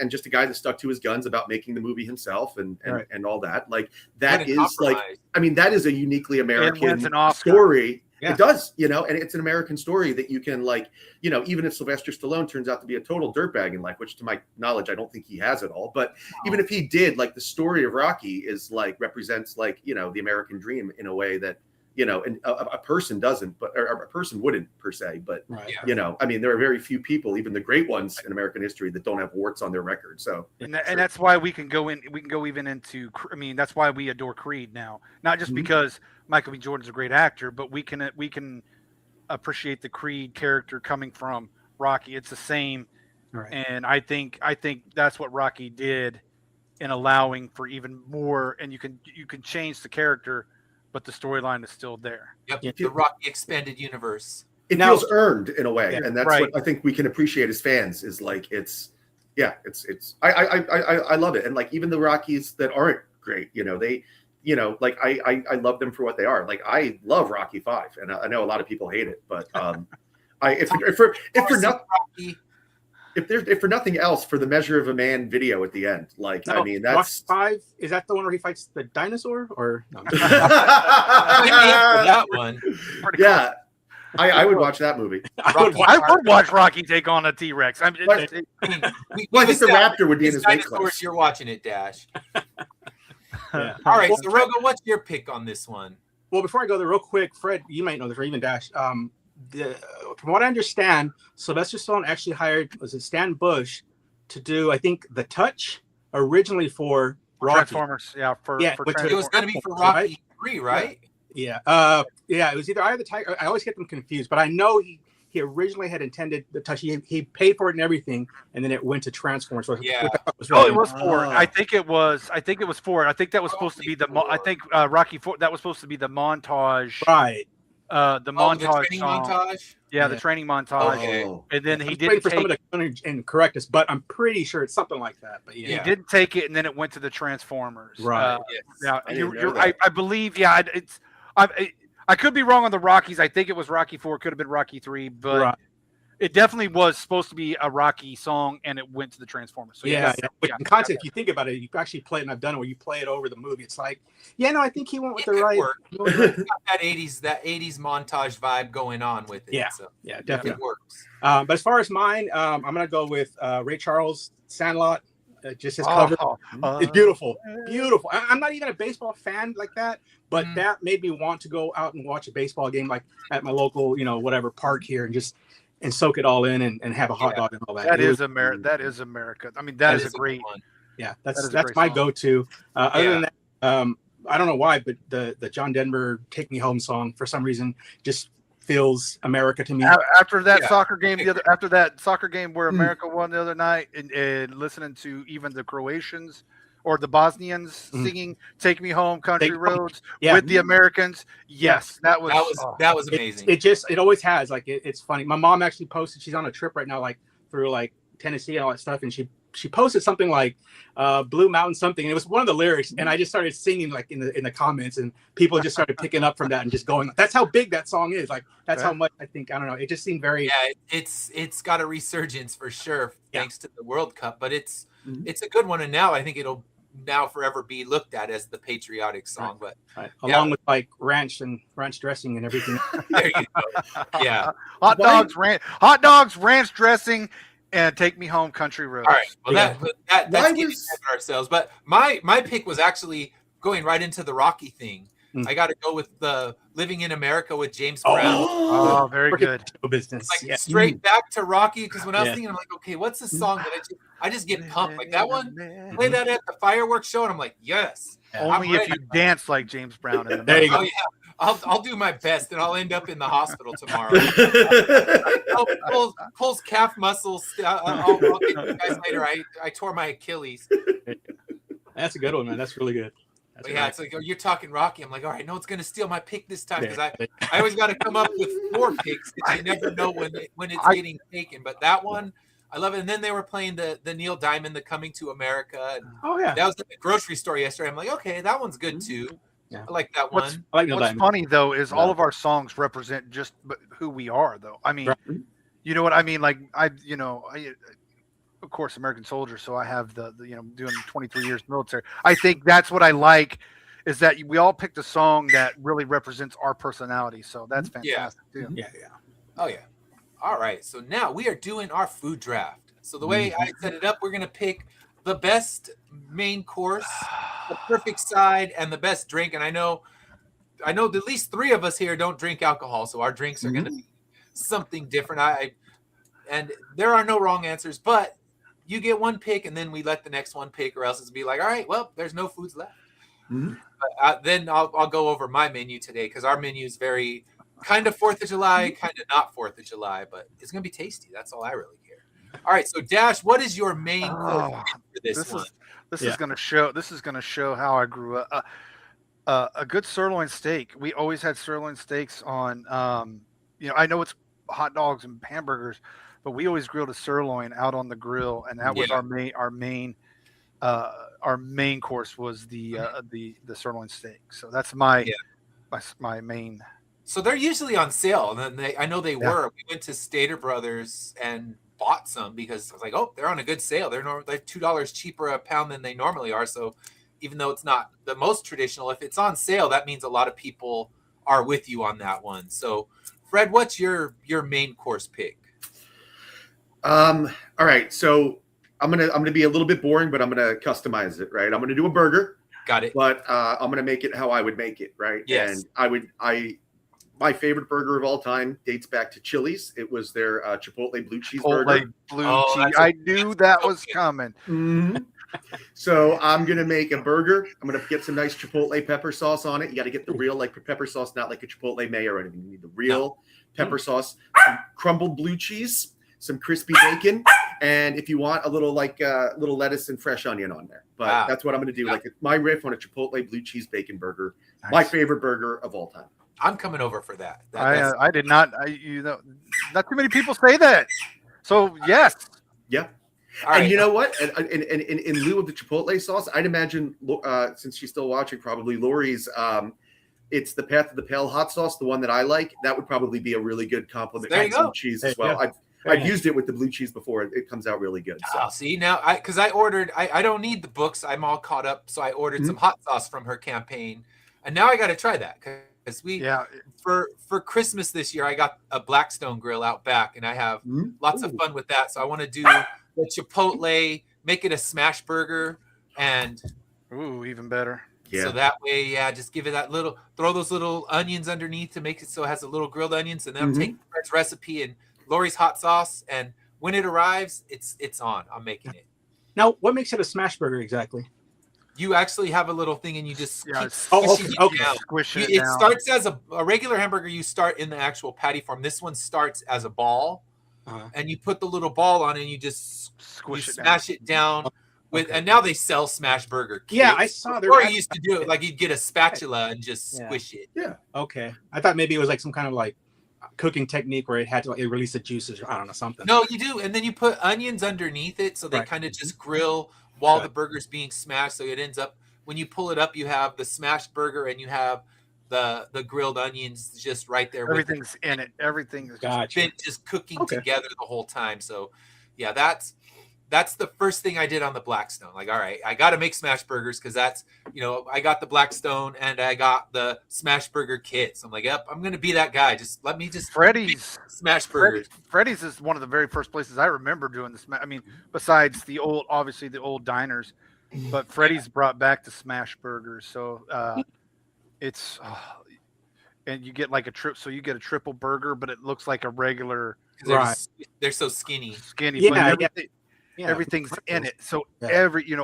just a guy that stuck to his guns about making the movie himself and all that. Like, that is like, I mean, that is a uniquely American story. Yeah. It does, and it's an American story that you can, like, even if Sylvester Stallone turns out to be a total dirtbag in life, which to my knowledge, I don't think he has at all. But even if he did, like, the story of Rocky is like, represents like, the American dream in a way that, and a person doesn't, or a person wouldn't per se. But, I mean, there are very few people, even the great ones in American history, that don't have warts on their record. So, and that's why we can go even into, I mean, that's why we adore Creed now, not just because Michael B. Jordan's a great actor, but we can appreciate the Creed character coming from Rocky. It's the same. Right. And I think that's what Rocky did in allowing for even more, and you can change the character, but the storyline is still there. Yep, the Rocky expanded universe. It feels earned in a way, and that's right. what I think we can appreciate as fans. Is like, I love it, and like, even the Rockies that aren't great, they, like, I love them for what they are. Like, I love Rocky 5, and I know a lot of people hate it, but if for nothing else, for the Measure of a Man video at the end, like, I mean, that's Rocky 5. Is that the one where he fights the dinosaur, or no? That one? Yeah, I would watch that movie. I would watch Rocky take on a T-Rex. I mean, I think the Raptor would be in his weight class. You're watching it, Dash. Yeah. All right, so Rogo, what's your pick on this one? Well, before I go there, real quick, Fred, you might know this, or even Dash. From what I understand, Sylvester Stallone actually hired Stan Bush to do, I think, The Touch originally for Rocky. Transformers. Yeah, for it was going to be for Rocky 3, right? Yeah. It was either Eye of the Tiger. I always get them confused, but I know he originally had intended The Touch. He paid for it and everything, and then it went to Transformers. So it was for it. I think it was for it. I think that was supposed to be Rocky 4. That was supposed to be the montage. Right. The montage. The training montage. Yeah, the training montage. Okay. And then he didn't take for take someone to and correct us, but I'm pretty sure it's something like that. But he didn't take it, and then it went to the Transformers. Right. Yeah. I believe. Yeah. I could be wrong on the Rockies. I think it was Rocky 4. It could have been Rocky 3, but it definitely was supposed to be a Rocky song, and it went to the Transformers. So in context, if you think about it, you actually play it, and I've done it where you play it over the movie. It's like, I think he went with the right. It's got that 80s montage vibe going on with it. Yeah, so definitely it works. But as far as mine, I'm gonna go with Ray Charles, Sandlot. Just his cover. It's beautiful. I'm not even a baseball fan like that, but that made me want to go out and watch a baseball game, like at my local, whatever park here, and soak it all in and have a hot dog and all that. That is America. That is America. I mean, that is a great one. Yeah, that's my go-to. Other than that, I don't know why, but the John Denver "Take Me Home" song for some reason just feels America to me. After that soccer game where America won the other night, and listening to even the Croatians or the Bosnians singing "Take Me Home, Country Roads" with the Americans, that was amazing. It always has, like, it's funny. My mom actually posted. She's on a trip right now, like through like Tennessee and all that stuff, and she posted something like Blue Mountain something, and it was one of the lyrics, and I just started singing like in the comments, and people just started picking up from that and just going, that's how big that song is. Like, that's how much, I think, I don't know, it just seemed very it's got a resurgence for sure thanks to the World Cup, but it's a good one, and now I think it'll now forever be looked at as the patriotic song. Along with like ranch dressing and everything. There you go. Yeah. hot dogs, ranch dressing, and "Take Me Home, Country Roads." All right. Well, that's getting ahead of ourselves. But my pick was actually going right into the Rocky thing. I got to go with the "Living in America" with James Brown. Oh, very good. Business. Like straight back to Rocky, because when I was thinking, I'm like, okay, what's the song that I just get pumped like that one? Play that at the fireworks show, and I'm like, yes. Only if you dance like James Brown. There you go. Oh yeah. I'll do my best, and I'll end up in the hospital tomorrow. Pulls calf muscles. I'll get you guys later. I tore my Achilles. That's a good one, man. That's really good. But yeah, it's like, oh, you're talking Rocky. I'm like, all right, no one's gonna steal my pick this time because I always got to come up with 4 picks because you never know when it's getting taken. But that one, I love it. And then they were playing the Neil Diamond, the Coming to America. And that was at the grocery store yesterday. I'm like, okay, that one's good too. Yeah. I like that one. I like Neil What's Diamond. funny though is all of our songs represent just who we are, though. I mean, you know what I mean? Like of course, American soldier. So I have the doing 23 years military. I think that's what I like is that we all picked a song that really represents our personality. So that's fantastic too. Yeah. Oh yeah. All right. So now we are doing our food draft. So the way I set it up, we're gonna pick the best main course, the perfect side, and the best drink. And I know at least 3 of us here don't drink alcohol, so our drinks are gonna be something different. And there are no wrong answers, but you get one pick, and then we let the next one pick, or else it's be like, all right, well, there's no foods left. Then I'll go over my menu today because our menu is very kind of 4th of July, kind of not 4th of July, but it's gonna be tasty. That's all I really care. All right, so Dash, what is your main course for this one? This is going to show how I grew up. A good sirloin steak. We always had sirloin steaks on. I know it's hot dogs and hamburgers, but we always grilled a sirloin out on the grill, and that was our main course was the sirloin steak. So that's my main. So they're usually on sale, and then I know they were. We went to Stater Brothers and bought some because I was like, oh, they're on a good sale. They're $2 cheaper a pound than they normally are. So even though it's not the most traditional, if it's on sale, that means a lot of people are with you on that one. So Fred, what's your main course pick? All right. So I'm gonna be a little bit boring, but I'm gonna customize it, right? I'm gonna do a burger. Got it. But I'm gonna make it how I would make it, right? Yes. And my favorite burger of all time dates back to Chili's. It was their Chipotle blue cheese burger. I knew that was coming. So I'm going to make a burger. I'm going to get some nice Chipotle pepper sauce on it. You got to get the real pepper sauce, not like a Chipotle mayo or anything. You need the real pepper sauce, some crumbled blue cheese, some crispy bacon, and if you want a little little lettuce and fresh onion on there. But that's what I'm going to do. Like my riff on a Chipotle blue cheese bacon burger. Nice. My favorite burger of all time. I'm coming over for that. I did not. Not too many people say that. So yes. Yeah. All right. And you know what? And in lieu of the Chipotle sauce, I'd imagine since she's still watching, probably Lori's. It's the Path of the Pale hot sauce, the one that I like. That would probably be a really good compliment. There you go. Some cheese as well. Yeah. I've used it with the blue cheese before. It comes out really good. So. See now, because I ordered. I don't need the books. I'm all caught up. So I ordered some hot sauce from her campaign, and now I got to try that. For Christmas this year, I got a Blackstone grill out back, and I have lots of fun with that. So I want to do the Chipotle, make it a smash burger, and even better. Yeah. So that way, just give it that throw those little onions underneath to make it so it has a little grilled onions, and then I'm taking Fred's recipe and Lori's hot sauce, and when it arrives, it's on. I'm making it. Now, what makes it a smash burger exactly? You actually have a little thing, and you just keep squish it down. It starts as a regular hamburger. You start in the actual patty form. This one starts as a ball, and you put the little ball on, and you just smash it down with. And now they sell smash burger kits. Yeah, I saw. Or you used to do it like you'd get a spatula and just squish it. Yeah. Okay. I thought maybe it was like some kind of like cooking technique where it had to release the juices. Or I don't know, something. No, you do, and then you put onions underneath it, so they kind of just grill while the burger's being smashed. So it ends up, when you pull it up, you have the smashed burger and you have the grilled onions just right there. Everything's in it. Everything is just cooking together the whole time. So yeah, that's the first thing I did on the Blackstone. Like, all right, I got to make smash burgers because that's, I got the Blackstone and I got the smash burger kits. I'm like, yep, I'm going to be that guy. Let me Freddy's smash burgers. Freddy's is one of the very first places I remember doing this. I mean, besides obviously the old diners, but Freddy's brought back the smash burgers. So it's, and you get like you get a triple burger, but it looks like a regular. They're so skinny. Everything's in it. So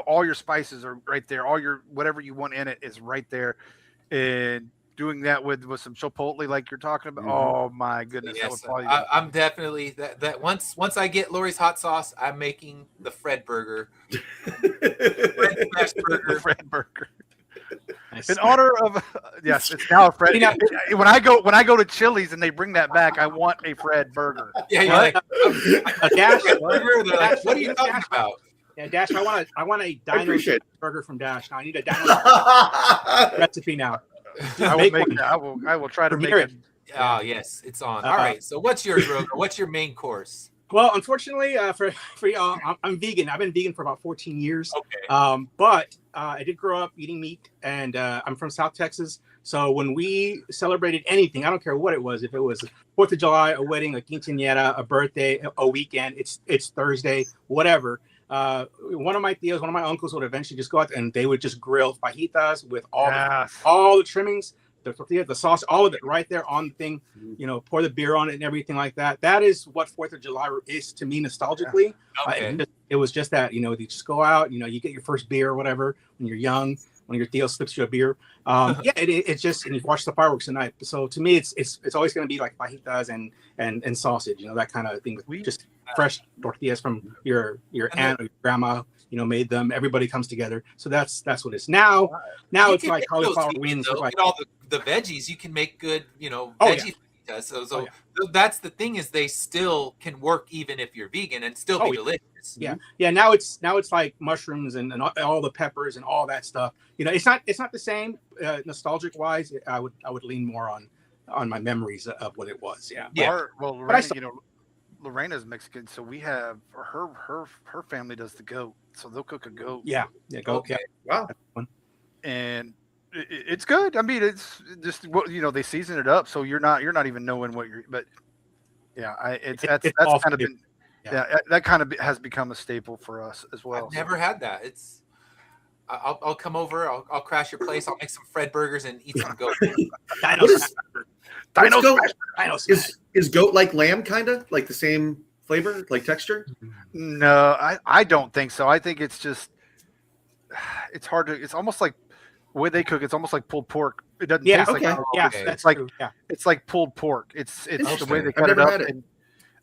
all your spices are right there. All your whatever you want in it is right there. And doing that with some chipotle like you're talking about. Mhm. Oh my goodness, that would Yes, probably I'm definitely that. Once I get Lori's hot sauce, I'm making the Fred burger, Fred smash the burger. Fred burger. Nice. In honor of yes, it's now a Fred. You know- When I go to Chili's and they bring that back, I want a Fred burger. Yeah, you're What? like A Dash. burger. They're like, Dash, what are you talking Dash. about? Yeah, Dash. I want a I appreciate dino burger from Dash. Now I need a dino it. recipe now. I will Make make one. it. I will try to make Premiere it. Oh yes, it's on. Uh-uh. All right. So what's yours, Rogo? What's your main course? Well, unfortunately, for y'all, I'm vegan. I've been vegan for about 14 years. Okay. But I did grow up eating meat, and I'm from South Texas. So when we celebrated anything, I don't care what it was, if it was 4th of July, a wedding, a quinceañera, a birthday, a weekend, it's Thursday, whatever. One of my tios, one of my uncles would eventually just go out and they would just grill fajitas with Yes. all the trimmings, the tortilla, the sauce, all of it right there on the thing, pour the beer on it and everything like that. That is what 4th of July is to me nostalgically. Okay. It was just that, you just go out, you get your first beer or whatever when you're young, when your Theo slips you a beer. It's just, and you watch the fireworks at night. So to me, it's always going to be like fajitas and sausage, that kind of thing with just fresh tortillas from your aunt or your grandma, made them. Everybody comes together. So that's what it is. Now You it's can like make those cauliflower vegan, wings. though. With like, Get all the veggies. You can make good, Oh, veggie fajitas. So Oh, that's the thing, is they still can work even if you're vegan and still be Oh, yeah. delicious. Yeah. Now it's like mushrooms and all the peppers and all that stuff. It's not the same nostalgic wise. I would lean more on my memories of what it was. Yeah. Yeah. Lorena, Lorena's Mexican, so we have her family does the goat, so they'll cook a goat. Yeah. Go. Okay. Yeah. Wow. And it's good. I mean, it's just they season it up, so you're not even knowing what you're. But yeah, that's all kind of flavor. been that kind of has become a staple for us as well. I've never had that. I'll come over. I'll crash your place. I'll make some Fred burgers and eat some goat. Dino What's goat? smash. Is goat like lamb, kind of like the same flavor, like texture? No, I don't think so. I think it's just it's hard to. It's almost like the way they cook. It's almost like pulled pork. It doesn't Yeah. taste Okay. like Yeah. Okay. That's like true. Yeah. it's like pulled pork. It's the way Interesting. they I've cut it never up had it.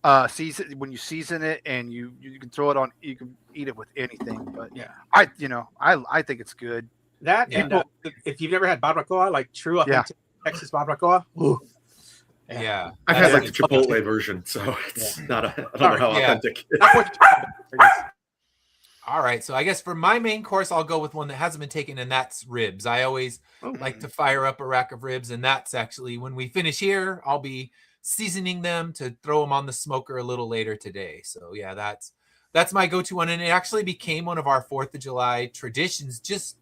and season when you season it and you can throw it on. You can eat it with anything. But Yeah. I think it's good. That Yeah. and if you've never had barbacoa, like true authentic Texas barbacoa, ooh. Yeah. I've That had like is- the Chipotle version, so it's not. I don't know how Yeah. authentic. All right. So I guess for my main course, I'll go with one that hasn't been taken, and that's ribs. I always like to fire up a rack of ribs, and that's actually when we finish here, I'll be seasoning them to throw them on the smoker a little later today. So yeah, that's my go-to one, and it actually became one of our 4th of July traditions. Just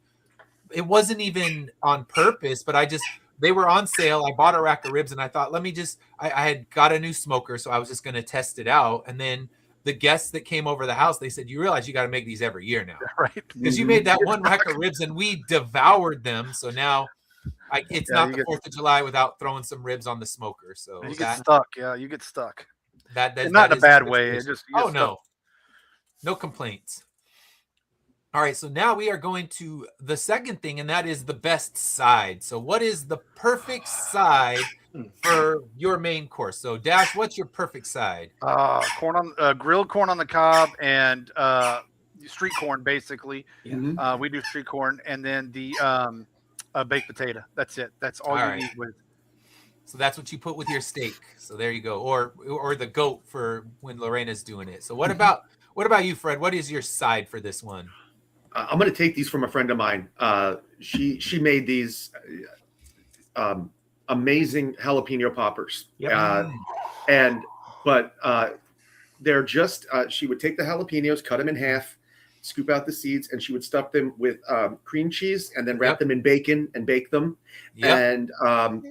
it wasn't even on purpose, but they were on sale. I bought a rack of ribs, and I thought, I had got a new smoker, so I was just going to test it out. And then the guests that came over the house, they said, you realize you got to make these every year now, Right? because you made that one rack of ribs and we devoured them. So now it's not you the get- 4th of July without throwing some ribs on the smoker. So You get that, stuck. Yeah, you get stuck. that, And not that in a is bad good way. tradition. It just you get Oh, no. stuck. No complaints. All right, so now we are going to the second thing, and that is the best side. So what is the perfect side for your main course? So Dash, what's your perfect side? Grilled corn on the cob and street corn, basically. Mhm. We do street corn, and then the baked potato. That's it. That's all All you right. need with. So that's what you put with your steak. So there you go. Or the goat for when Lorena's doing it. So what about you, Fred? What is your side for this one? I'm going to take these from a friend of mine. She made these amazing jalapeno poppers. Yep. But they're just she would take the jalapenos, cut them in half, scoop out the seeds, and she would stuff them with cream cheese and then wrap Yep. them in bacon and bake them. Yep. And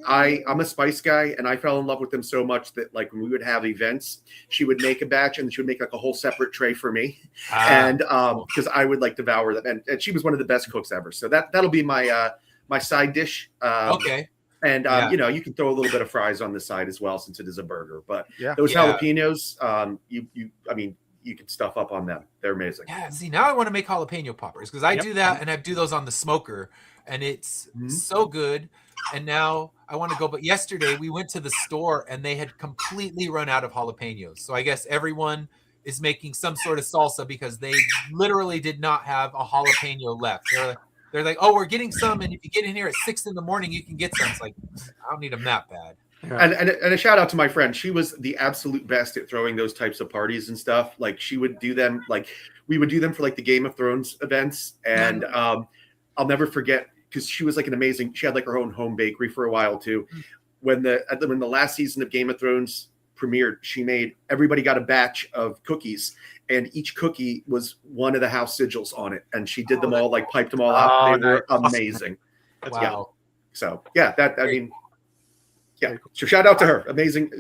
I'm a spice guy, and I fell in love with them so much that like when we would have events, she would make a batch and she would make like a whole separate tray for me. And because I would like devour them, and she was one of the best cooks ever. So that'll be my my side dish. Okay. And Yeah. you can throw a little bit of fries on the side as well, since it is a burger. But Yeah. those Yeah. jalapenos, you you can stuff up on them. They're amazing. Yeah, see, now I want to make jalapeno poppers because I Yep. do that and I do those on the smoker, and it's so good. And now I want to go. But yesterday we went to the store and they had completely run out of jalapenos. So I guess everyone is making some sort of salsa because they literally did not have a jalapeno left. They're like, oh, we're getting some, and if you get in here at 6 a.m, you can get some. It's like, I don't need them that bad. And a shout out to my friend. She was the absolute best at throwing those types of parties and stuff. Like she would do them, like we would do them for like the Game of Thrones events. And I'll never forget, because she was like she had like her own home bakery for a while too. When the last season of Game of Thrones premiered, she made everybody got a batch of cookies, and each cookie was one of the house sigils on it. And she did them all, like piped them all out. They were amazing. Wow. So yeah, so shout out to her. Amazing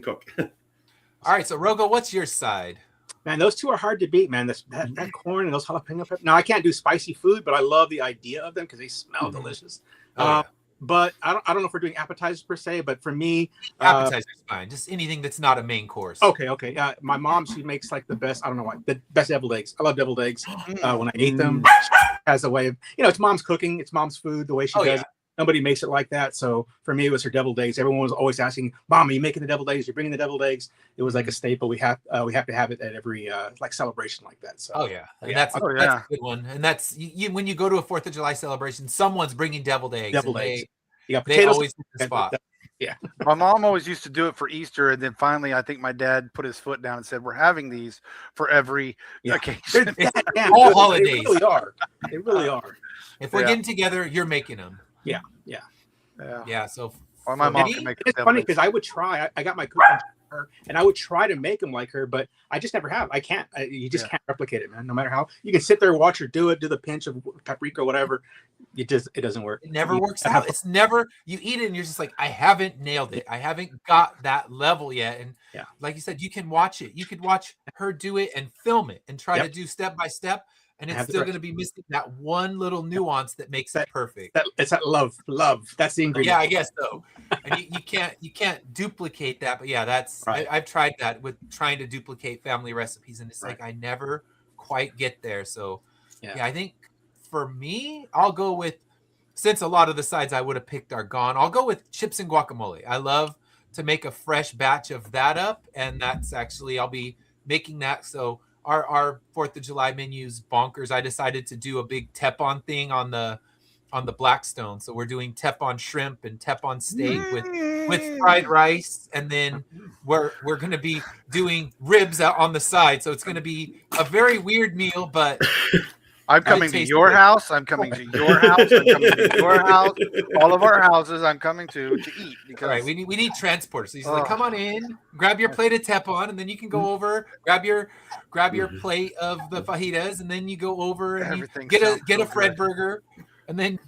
cook. All right, so Rogo, what's your side? Man, those two are hard to beat, man. That corn and those jalapeno peppers. Now, I can't do spicy food, but I love the idea of them because they smell delicious. But I don't know if we're doing appetizers per se, but for me, Appetizers fine. Just anything that's not a main course. Okay. My mom, she makes like the best. I don't know why, the best deviled eggs. I love deviled eggs. When I eat them, she has a way of, it's mom's cooking, it's mom's food. The way she does it. Nobody makes it like that. So for me, it was her deviled eggs. Everyone was always asking, "Mom, are you making the deviled eggs? You're bringing the deviled eggs." It was like a staple. We have to have it at every like celebration like that. So that's a good one. And that's when you go to a 4th of July celebration, someone's bringing deviled eggs. You got they potatoes. Always hit the spot. Yeah. My mom always used to do it for Easter, and then finally, I think my dad put his foot down and said, "We're having these for every occasion." All holidays. They really are. They really are. If we're getting together, you're making them. Yeah. So my mom can make it. It's funny because I would try. I got my cooking from her, and I would try to make them like her, but I just never have. I can't. You just can't replicate it, man. No matter how you can sit there, watch her do it, do the pinch of paprika, whatever. It doesn't work. It never works out. It's never. You eat it, and you're just like, I haven't nailed it. I haven't got that level yet. And like you said, you can watch it. You could watch her do it and film it and try to do step by step. And it's still going to be missing that one little nuance that makes it perfect. It's that love. That's the ingredient. Yeah, I guess so. And you can't duplicate that. But yeah, that's right. I've tried that with trying to duplicate family recipes, and it's like I never quite get there. So yeah, I think for me, I'll go with, since a lot of the sides I would have picked are gone, I'll go with chips and guacamole. I love to make a fresh batch of that up, and that's actually I'll be making that. So our 4th of July menu's bonkers. I decided to do a big tepon thing on the Blackstone. So we're doing tepon shrimp and tepon steak with fried rice, and then we're going to be doing ribs out on the side. So it's going to be a very weird meal, but I'm coming to your house. I'm coming to your house. I'm coming to your house. All of our houses I'm coming to eat. Because we need transporters. So he's like, come on in, grab your plate of tepon, and then you can go over, grab your plate of the fajitas, and then you go over and you get a Fred burger, and then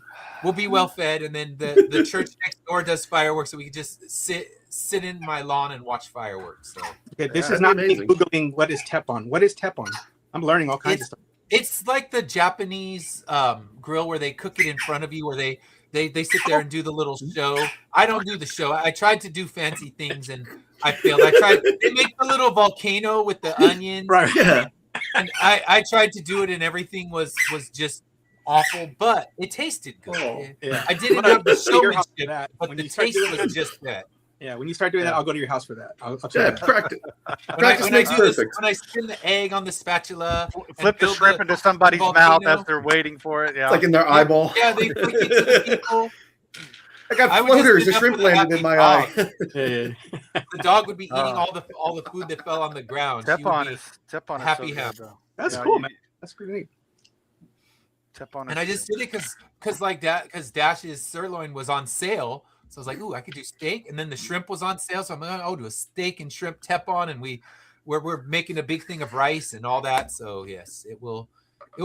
we'll be well fed. And then the church next door does fireworks, so we can just sit in my lawn and watch fireworks. So this is not me Googling what is tepon. What is tepon? I'm learning all kinds of stuff. It's like the Japanese grill where they cook it in front of you, where they sit there and do the little show. I don't do the show. I tried to do fancy things and I failed. They make the little volcano with the onions. Right. Yeah. And I tried to do it and everything was just awful, but it tasted good. I didn't have the showmanship, but the taste was just that. Yeah, when you start doing that, I'll go to your house for that. I'll practice. Practice makes perfect. When I spin the egg on the spatula, flip the shrimp into somebody's mouth as they're waiting for it. Yeah, it's like in their eyeball. Yeah, they flick it to the people. I got floaters. The shrimp landed in my eye. The dog would be eating all the food that fell on the ground. Tepon is happy. That's cool, man. That's pretty neat. And I just did it because like that, because Dash's sirloin was on sale. So I was like, ooh, I could do steak. And then the shrimp was on sale. So I'm like, I'll do a steak and shrimp tepon. And we're making a big thing of rice and all that. So yes, it will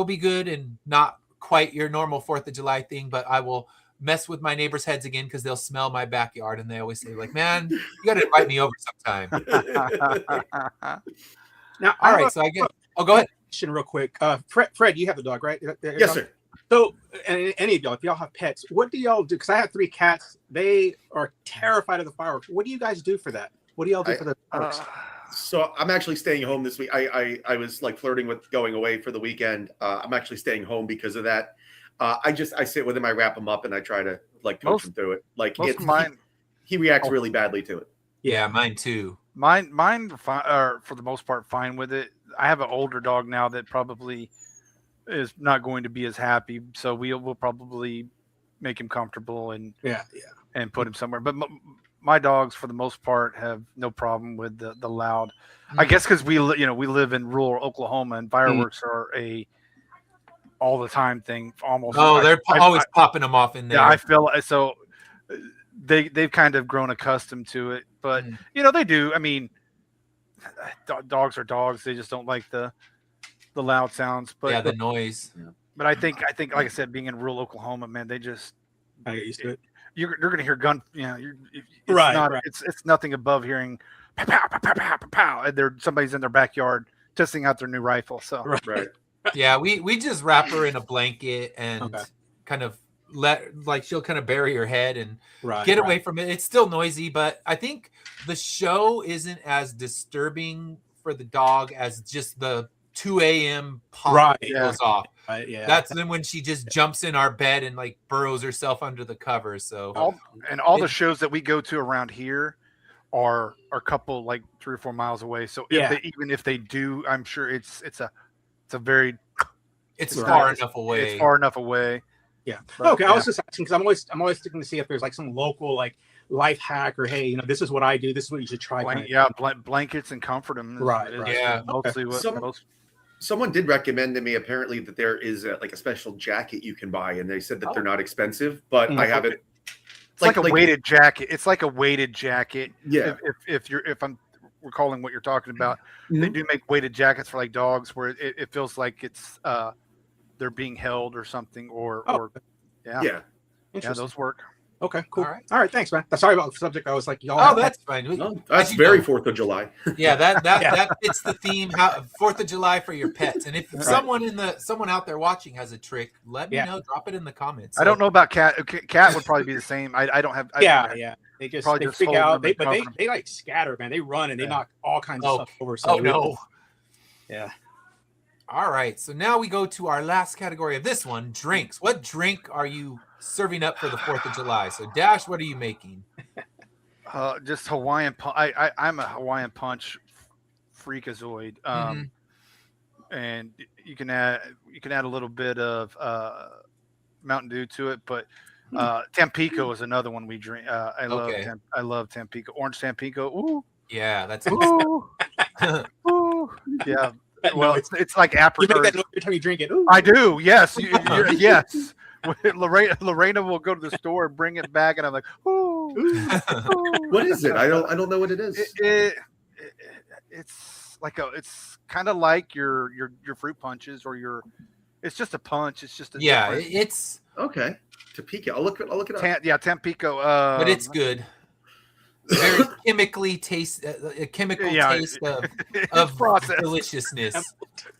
be good and not quite your normal 4th of July thing, but I will mess with my neighbors' heads again because they'll smell my backyard. And they always say, like, man, you got to invite me over sometime. Now, all right. So I guess, go ahead. Real quick. Fred, you have the dog, right? Yes, sir. So, any of y'all, if y'all have pets, what do y'all do? Because I have 3 cats. They are terrified of the fireworks. What do you guys do for that? What do y'all do for the fireworks? So I'm actually staying home this week. I was like flirting with going away for the weekend. I'm actually staying home because of that. I sit with him, I wrap him up, and I try to like coach him through it. Like most of mine, he reacts really badly to it. Yeah, mine too. mine are for the most part fine with it. I have an older dog now that probably is not going to be as happy, so we'll probably make him comfortable and put him somewhere. But my dogs, for the most part, have no problem with the loud. I guess because we live in rural Oklahoma, and fireworks are a all the time thing. Almost. Oh, they're always popping them off in there. Yeah, I feel so. They've kind of grown accustomed to it, but they do. I mean, dogs are dogs. They just don't like the loud sounds. But the noise. But I think, like I said, being in rural Oklahoma, man, they just I get used to it. You're going to hear gun. It's Right, not, right. It's nothing above hearing pow pow pow pow pow pow, pow, and somebody's in their backyard testing out their new rifle. So Right. Yeah, we just wrap her in a blanket and kind of she'll kind of bury her head and get away from it. It's still noisy, but I think the show isn't as disturbing for the dog as just the 2 a.m. pop goes off. That's then when she just jumps in our bed and like burrows herself under the covers. So all the shows that we go to around here are a couple like 3 or 4 miles away. So even if they do, I'm sure it's far enough away. It's far enough away. Yeah. Okay. I was just asking because I'm always looking to see if there's like some local like life hack or hey, this is what I do. This is what you should try. Blankets and comfort them. Mostly what someone did recommend to me apparently that there is like a special jacket you can buy, and they said that they're not expensive, but I haven't. It's like a weighted jacket. It's like a weighted jacket. Yeah. If I'm recalling what you're talking about, they do make weighted jackets for like dogs where it feels like it's they're being held or something those work. Okay, cool. All right, thanks, man. Sorry about the subject. I was like, y'all. Oh, that's fine. No, that's very 4th of July. Yeah, that fits the theme. 4th of July for your pets. And if someone out there watching has a trick, let me know. Drop it in the comments. I don't know about cat. Cat would probably be the same. I don't have. They just freak out. They like scatter, man. They run and they knock all kinds of stuff over. So no. Yeah. All right. So now we go to our last category of this one: drinks. What drink are you serving up for the 4th of July? So Dash, what are you making? Just Hawaiian punch. I'm a Hawaiian punch freakazoid. And you can add a little bit of Mountain Dew to it, but Tampico is another one we drink. I love Tampico. Orange Tampico. Ooh. Yeah, that's ooh. Ooh. Yeah. Well, it's like apricot. You make that every time you drink it. Ooh. I do. Yes. Yes. Lorena will go to the store and bring it back, and I'm like, ooh. What is it? I don't know what it is. It's kind of like your fruit punches or it's just a punch. It's just it's okay. Tampico. I'll look it up. Tampico. But it's good. Very chemically taste, chemical taste of deliciousness.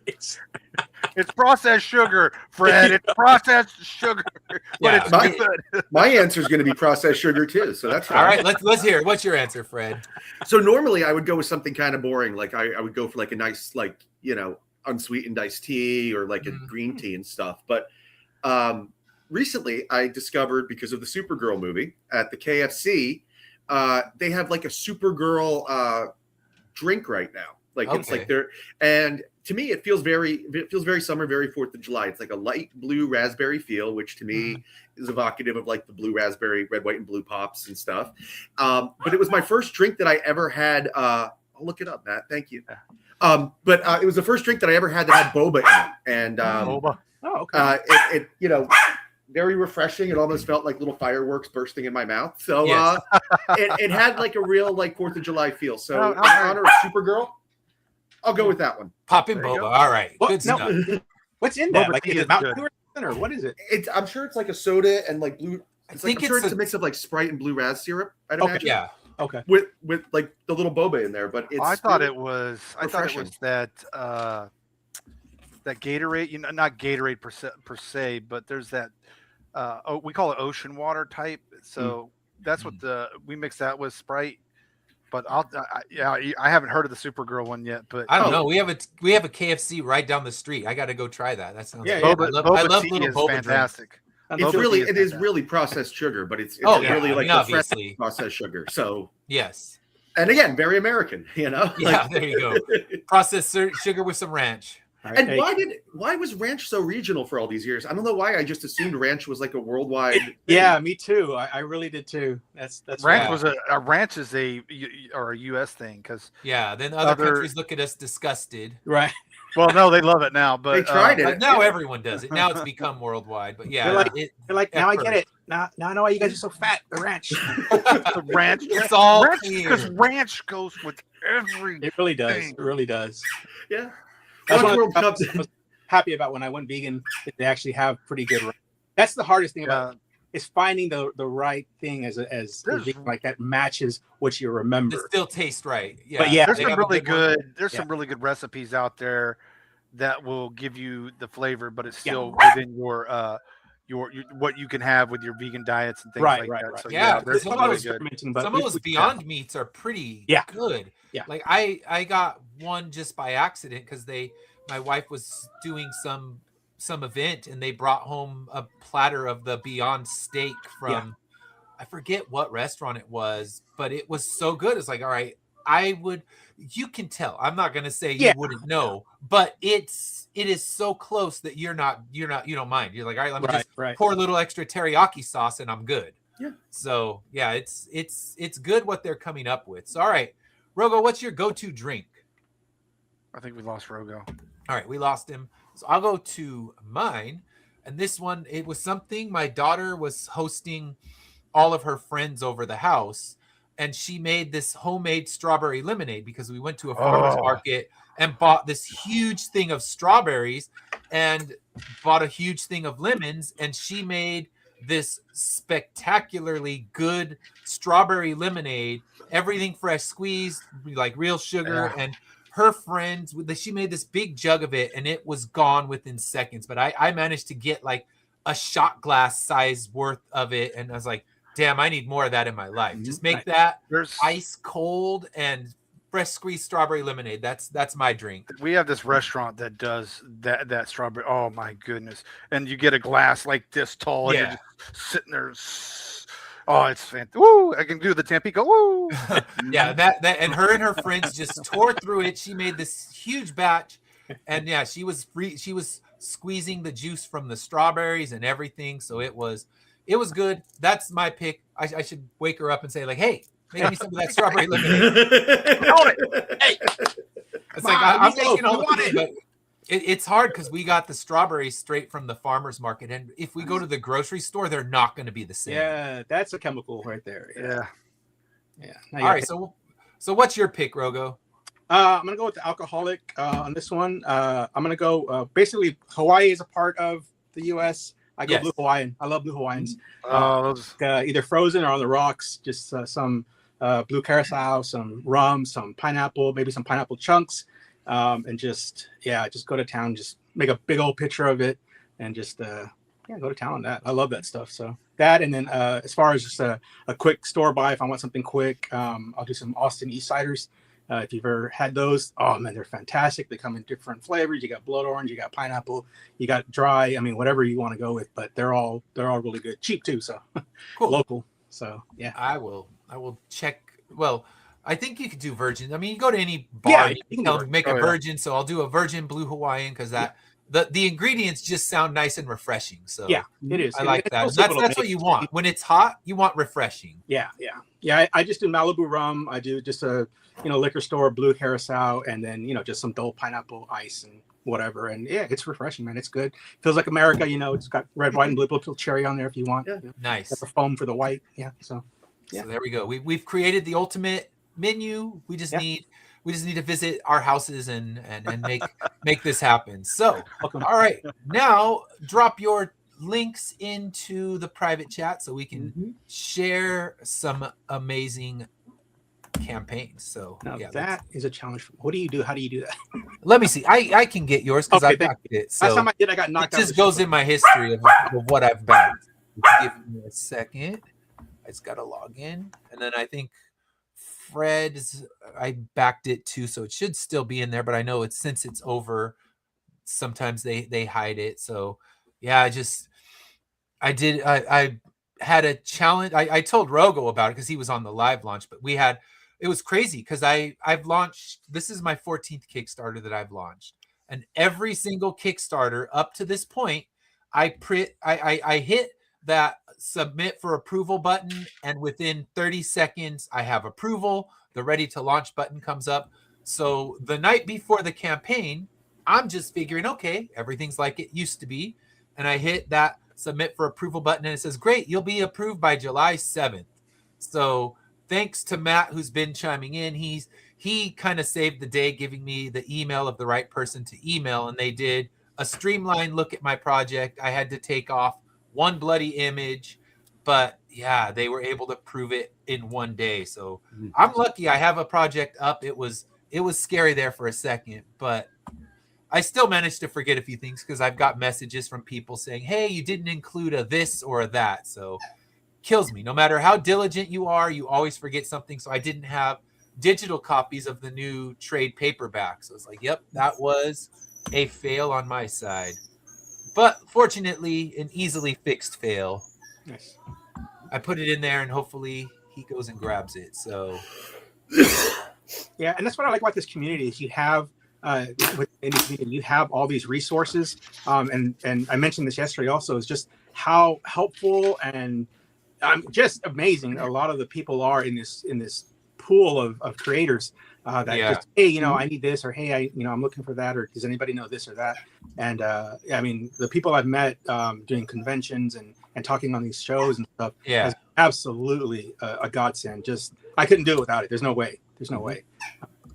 It's processed sugar, Fred. It's processed sugar, but it's good. My answer is going to be processed sugar too, so that's fine. All right. Let's hear it. What's your answer, Fred? So normally I would go with something kind of boring, like I would go for like a nice, like unsweetened iced tea or like a green tea and stuff. But recently I discovered, because of the Supergirl movie at the KFC, they have like a Supergirl drink right now. Like it's like they're, and to me it feels very summer, very 4th of July. It's like a light blue raspberry feel, which to me is evocative of like the blue raspberry, red, white, and blue pops and stuff. But it was my first drink that I ever had. I'll look it up, Matt. Thank you. But it was the first drink that I ever had that had boba in it, and boba. Oh, okay. It very refreshing. It almost felt like little fireworks bursting in my mouth. So it had like a real like 4th of July feel. So in honor of Supergirl, I'll go with that one. Poppin' boba. All right. Good stuff. What's in that? Boba Like, is it Mountain Dew or something, or what is it? I'm sure it's like a soda and like blue. I'm sure it's a mix of like Sprite and blue raz syrup. I'd imagine. Yeah. Okay. With like the little boba in there, but it's. I thought it was that that Gatorade. Not Gatorade per se, but there's that. We call it ocean water type. So that's what we mix that with Sprite But I haven't heard of the Supergirl one yet. But I don't know. We have a KFC right down the street. I got to go try that. That sounds. Yeah, good. Boba, I love tea little is boba fantastic. It's Boba really tea it is fantastic. really processed sugar, but it's Oh, yeah, really I like mean, the fresh obviously. processed sugar. So Yes. and again, very American, you know. Yeah, Like- there you go. Processed sugar with some ranch. All right, And hey, why was ranch so regional for all these years? I don't know why. I just assumed ranch was like a worldwide. thing. yeah, me too. I really did too. That's Ranch why. was a ranch is a U.S. thing because Yeah. Then other Other- countries look at us disgusted. Right. well, no, they love it now. But They tried it. But now everyone does it. Now it's become worldwide. But yeah, They're like- it, They're like, At now I get first. it. Now I know why you guys are so fat. The ranch. the ranch, it's all ranch clear. because ranch goes with every. It really does. It really does. Yeah. That's Watch one World of the Cup. things I was happy about when I went vegan. That they actually have pretty good. That's the hardest thing about it, is finding the right thing as There's- vegan, like that matches what you remember. It still tastes right. Yeah. But yeah, There's they some have a really good one. good. There's some really good recipes out there that will give you the flavor, but it's Yeah. still within your what you can have with your vegan diets and things Right, like right, that. right. So Yeah, there's some some of really those good. Experimenting, but Some of we- those we- Beyond Meats are pretty Yeah. good. Yeah. Like I got one just by accident because my wife was doing some event and they brought home a platter of the Beyond Steak from I forget what restaurant it was, but it was so good. It's like, all right, you can tell. I'm not gonna say Yeah. you wouldn't know, but it is so close that you don't mind. You're like, all right, let me just right. pour a little extra teriyaki sauce and I'm good. Yeah. So yeah, it's good what they're coming up with. So all right, Rogo, what's your go-to drink? I think we lost Rogo. All right, we lost him. So I'll go to mine. And this one, it was something my daughter was hosting all of her friends over the house. And she made this homemade strawberry lemonade because we went to a farmer's Oh. market and bought this huge thing of strawberries and bought a huge thing of lemons. And she made this spectacularly good strawberry lemonade, everything fresh squeezed, like real sugar. Yeah. And her friends, she made this big jug of it and it was gone within seconds. But I managed to get like a shot glass size worth of it. And I was like, damn, I need more of that in my life. Just make that There's ice cold and fresh squeezed strawberry lemonade. That's my drink. we have this restaurant that does that strawberry. Oh my goodness! And you get a glass like this tall, and Yeah. you're just sitting there. Oh, it's fantastic! Woo! I can do the Tampico. Woo! Yeah, that and her friends just tore through it. She made this huge batch, and yeah, she was squeezing the juice from the strawberries and everything. So it was good. That's my pick. I should wake her up and say like, hey, make me some of that strawberry lemonade. Hey, it's like I'm making all the it. But it's hard because we got the strawberries straight from the farmer's market, and if we go to the grocery store, they're not going to be the same. Yeah, that's a chemical right there. Yeah. Yeah. All right. So what's your pick, Rogo? I'm gonna go with the alcoholic on this one. I'm gonna go. Basically, Hawaii is a part of the U.S. I go Yes. Blue Hawaiian. I love Blue Hawaiians. Oh, those. Either frozen or on the rocks. Just some blue curacao, some rum, some pineapple, maybe some pineapple chunks, and just go to town. Just make a big old picture of it, and just go to town on that. I love that stuff. So that, and then as far as just a quick store buy, if I want something quick, I'll do some Austin East Ciders. If you've ever had those, oh man, they're fantastic. They come in different flavors. You got blood orange, you got pineapple, you got dry. I mean, whatever you want to go with, but they're all really good, cheap too. So Cool. local. So yeah, I will check. Well, I think you could do virgin. I mean, you go to any bar, Yeah, you you can can tell do them make it. a Oh, yeah. virgin. So I'll do a virgin blue Hawaiian because the ingredients just sound nice and refreshing. So yeah, it is. I like It's that. also That's simple to what make. you want. When it's hot, you want refreshing. Yeah. I just do Malibu rum. I do just a liquor store blue curacao, and then just some dull pineapple ice and whatever. And yeah, it's refreshing, man. It's good. Feels like America. It's got red, white, and blue. Little cherry on there if you want. Yeah. Nice. Got the foam for the white. Yeah. So yeah. So there we go. We've created the ultimate menu. We just need to visit our houses and make this happen. So welcome. all right, now drop your links into the private chat so we can Mhm. share some amazing campaigns. So Now yeah, that is a challenge. What do you do? How do you do that? let me see. I can get yours because Okay, I backed it. Last So time I did, I got it knocked out. just goes in my history of what I've backed. Give me a second. I just gotta log in, and then I think Fred's, I backed it too, so it should still be in there. But I know it's since it's over, sometimes they hide it. So yeah, I had a challenge. I told Rogo about it because he was on the live launch, but it was crazy because I've launched, this is my 14th Kickstarter that I've launched, and every single Kickstarter up to this point, I hit that submit for approval button, and within 30 seconds I have approval. The ready to launch button comes up. So the night before the campaign, I'm just figuring, okay, everything's like it used to be, and I hit that submit for approval button, and it says, great, you'll be approved by July 7th. So thanks to Matt, who's been chiming in. He kind of saved the day, giving me the email of the right person to email, and they did a streamlined look at my project. I had to take off one bloody image, but yeah, they were able to prove it in one day. So I'm lucky I have a project up. It was scary there for a second, but I still managed to forget a few things because I've got messages from people saying, hey, you didn't include a this or a that. So kills me. No matter how diligent you are, you always forget something. So I didn't have digital copies of the new trade paperback. So it's like, yep, that was a fail on my side. But fortunately, an easily fixed fail. Nice. I put it in there and hopefully he goes and grabs it. So yeah, and that's what I like about this community is you have you have all these resources, and I mentioned this yesterday also, is just how helpful and just amazing a lot of the people are in this pool of creators that just, hey, I need this, or hey, I'm looking for that, or does anybody know this or that? And I mean, the people I've met doing conventions and talking on these shows and stuff, is absolutely a godsend. Just I couldn't do it without it. There's no way.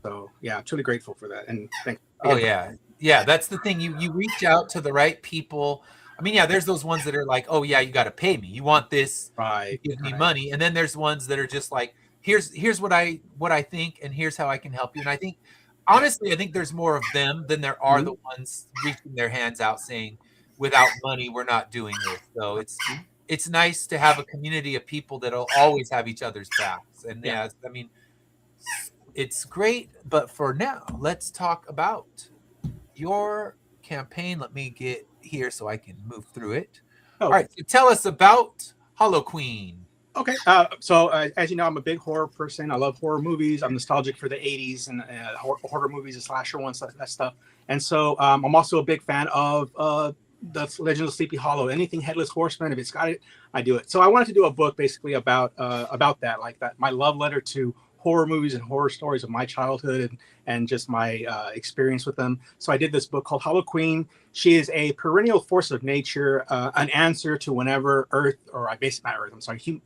So yeah, I'm truly grateful for that. And thank you. Oh yeah, that's the thing. You reach out to the right people. I mean, yeah, there's those ones that are like, oh yeah, you got to pay me. You want this? Right. Give me money. And then there's ones that are just like, here's what I think, and here's how I can help you. And I think, honestly, there's more of them than there are the ones reaching their hands out saying, without money, we're not doing this. So it's nice to have a community of people that'll always have each other's backs. And yeah, I mean, it's great. But for now, let's talk about your campaign. Let me get here so I can move through it. All right, so tell us about Hollow Queen. Okay, so as you know, I'm a big horror person. I love horror movies. I'm nostalgic for the 80s and horror movies, the slasher ones, that stuff. And so I'm also a big fan of the Legend of Sleepy Hollow. Anything Headless Horseman, if it's got it, I do it. So I wanted to do a book basically about that, like that, my love letter to horror movies and horror stories of my childhood and just my experience with them. So I did this book called Hollow Queen. She is a perennial force of nature, an answer to whenever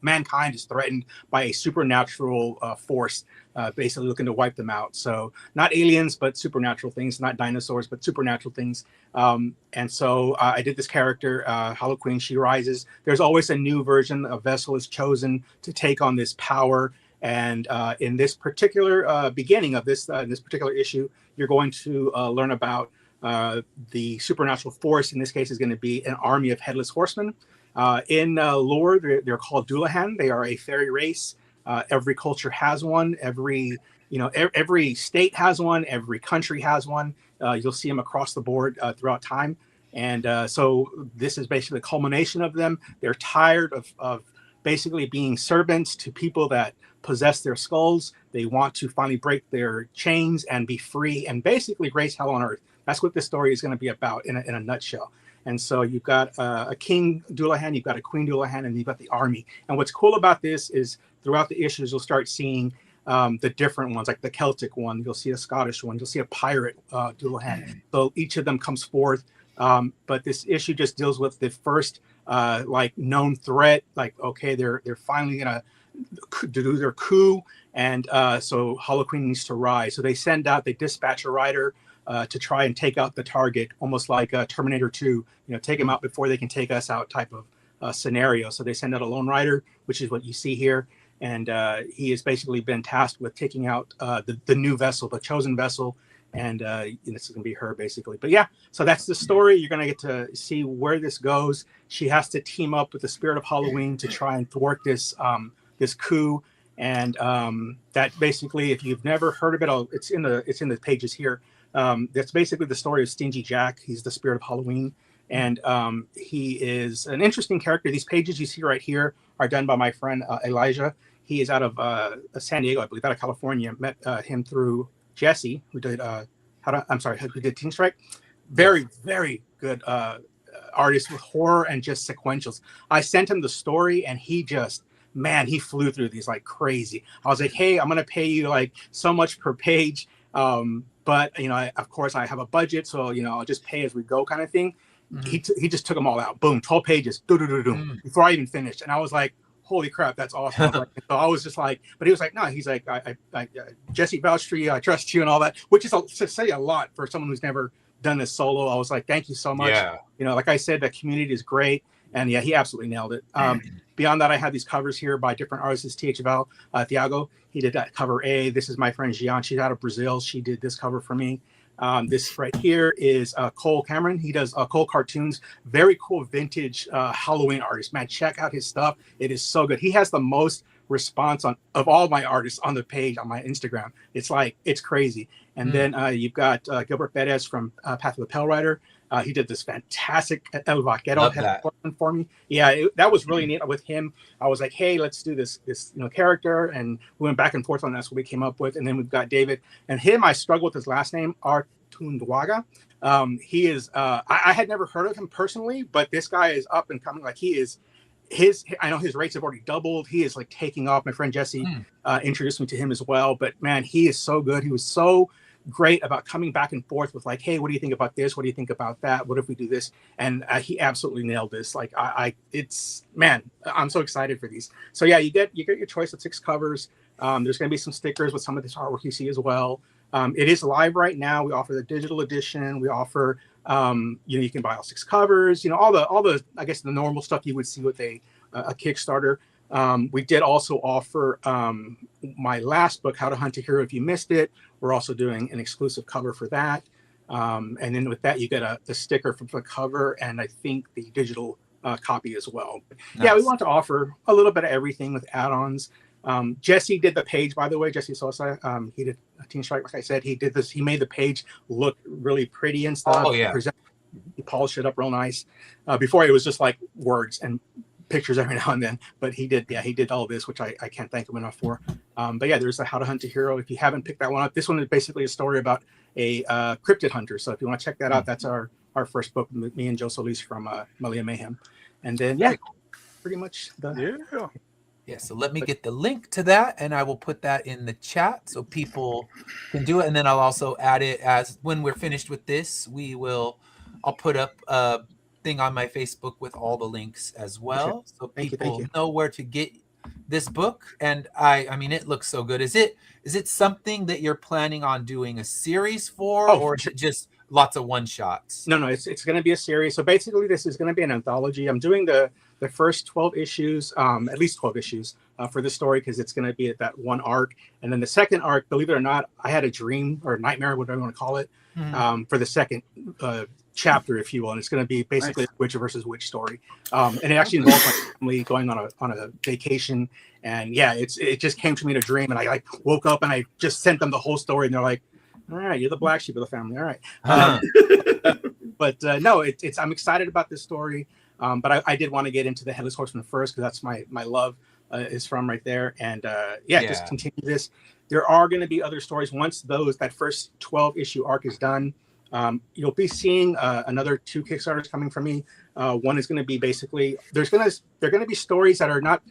mankind is threatened by a supernatural force, basically looking to wipe them out. So not aliens, but supernatural things, not dinosaurs, but supernatural things. And so I did this character, Hollow Queen. She rises. There's always a new version. A vessel is chosen to take on this power. And in this particular beginning of this particular issue, you're going to learn about the supernatural force. In this case, is going to be an army of headless horsemen. In lore, they're called Dullahan. They are a fairy race. Every culture has one. Every state has one. Every country has one. You'll see them across the board throughout time. And so this is basically the culmination of them. They're tired of basically being servants to people that possess their skulls. They want to finally break their chains and be free and basically raise hell on earth. That's what this story is going to be about in a nutshell. And so you've got a King Dullahan, you've got a Queen Dullahan, and you've got the army. And what's cool about this is throughout the issues, you'll start seeing the different ones, like the Celtic one. You'll see a Scottish one. You'll see a pirate Dullahan. So each of them comes forth. But this issue just deals with the first known threat. Like, okay, they're finally going to do their coup, and so Hollow Queen needs to rise. So they dispatch a rider to try and take out the target, almost like Terminator 2, take him out before they can take us out type of scenario. So they send out a lone rider, which is what you see here, and he has basically been tasked with taking out the new vessel, the chosen vessel, and this is going to be her basically. But yeah, so that's the story. You're going to get to see where this goes. She has to team up with the Spirit of Halloween to try and thwart this coup, and that basically, if you've never heard of it, it's in the pages here. That's basically the story of Stingy Jack. He's the spirit of Halloween, and he is an interesting character. These pages you see right here are done by my friend Elijah. He is out of San Diego, I believe, out of California. Met him through Jesse, who did who did Teen Strike. Very, very good artist with horror and just sequentials. I sent him the story, and he just, man, he flew through these like crazy. I was like, hey, I'm gonna pay you like so much per page, but you know, of course, I have a budget, so you know, I'll just pay as we go, kind of thing. Mm-hmm. He just took them all out. Boom, 12 pages, before I even finished, and I was like, holy crap, that's awesome. So I was just like, but he was like, no, he's like, I Jesse vouched for you, I trust you, and all that, which is to say a lot for someone who's never done this solo. I was like, thank you so much. Yeah. You know, like I said, the community is great, and yeah, he absolutely nailed it. Beyond that, I have these covers here by different artists. THL Thiago, he did that cover A. This is my friend Gian. She's out of Brazil. She did this cover for me. This right here is Cole Cameron. He does Cole cartoons. Very cool vintage Halloween artist. Man, check out his stuff. It is so good. He has the most response of all my artists on the page on my Instagram. It's like, it's crazy. And then you've got Gilbert Perez from Path of the Pale Rider. He did this fantastic El Vaquero for me. Yeah, that was really neat with him. I was like, hey, let's do this character, and we went back and forth on that. That's what we came up with. And then we've got David, and him, I struggled with his last name, Artunduaga. He is I had never heard of him personally, but this guy is up and coming. Like, he is I know his rates have already doubled. He is like taking off. My friend Jesse introduced me to him as well. But man, he is so good. He was so great about coming back and forth with like, hey, what do you think about this? What do you think about that? What if we do this? And he absolutely nailed this. Like, I'm so excited for these. So yeah, you get your choice of 6 covers. There's going to be some stickers with some of this artwork you see as well. It is live right now. We offer the digital edition. We offer, you can buy all 6 covers, all the, I guess, the normal stuff you would see with a Kickstarter. We did also offer my last book, How to Hunt a Hero If You Missed It. We're also doing an exclusive cover for that. And then with that, you get the sticker from the cover, and I think the digital copy as well. Nice. Yeah, we want to offer a little bit of everything with add-ons. Jesse did the page, by the way, Jesse Sosa. He did Teen Strike, like I said. He did this. He made the page look really pretty and stuff. Oh, yeah. He polished it up real nice. Before, it was just like words and pictures every now and then, but he did all of this, which I can't thank him enough for. But yeah, there's the How to Hunt a Hero. If you haven't picked that one up, this one is basically a story about a cryptid hunter. So if you want to check that out, that's our first book, me and Joe Solis from Malia Mayhem. And then pretty much yeah, so let me get the link to that, and I will put that in the chat so people can do it. And then I'll also add it as when we're finished with this, I'll put up a thing on my Facebook with all the links as well, so people know where to get this book. And I mean, it looks so good. Is it something that you're planning on doing a series for, or is it just lots of one shots? No, it's going to be a series. So basically, this is going to be an anthology. I'm doing the first 12 issues, at least 12 issues for this story, because it's going to be at that one arc. And then the second arc, believe it or not, I had a dream or nightmare, whatever you want to call it, for the second chapter, if you will. And it's going to be basically a witch versus witch story. And it actually involves my family going on a vacation. And yeah, it just came to me in a dream, and I like woke up and I just sent them the whole story, and they're like, all right, you're the black sheep of the family. All right. But no, I'm excited about this story. But I did want to get into the Headless Horseman first, because that's my love is from right there. And just continue this. There are going to be other stories once that first 12 issue arc is done. You'll be seeing another 2 Kickstarters coming from me. One is going to be basically they're going to be stories that are not,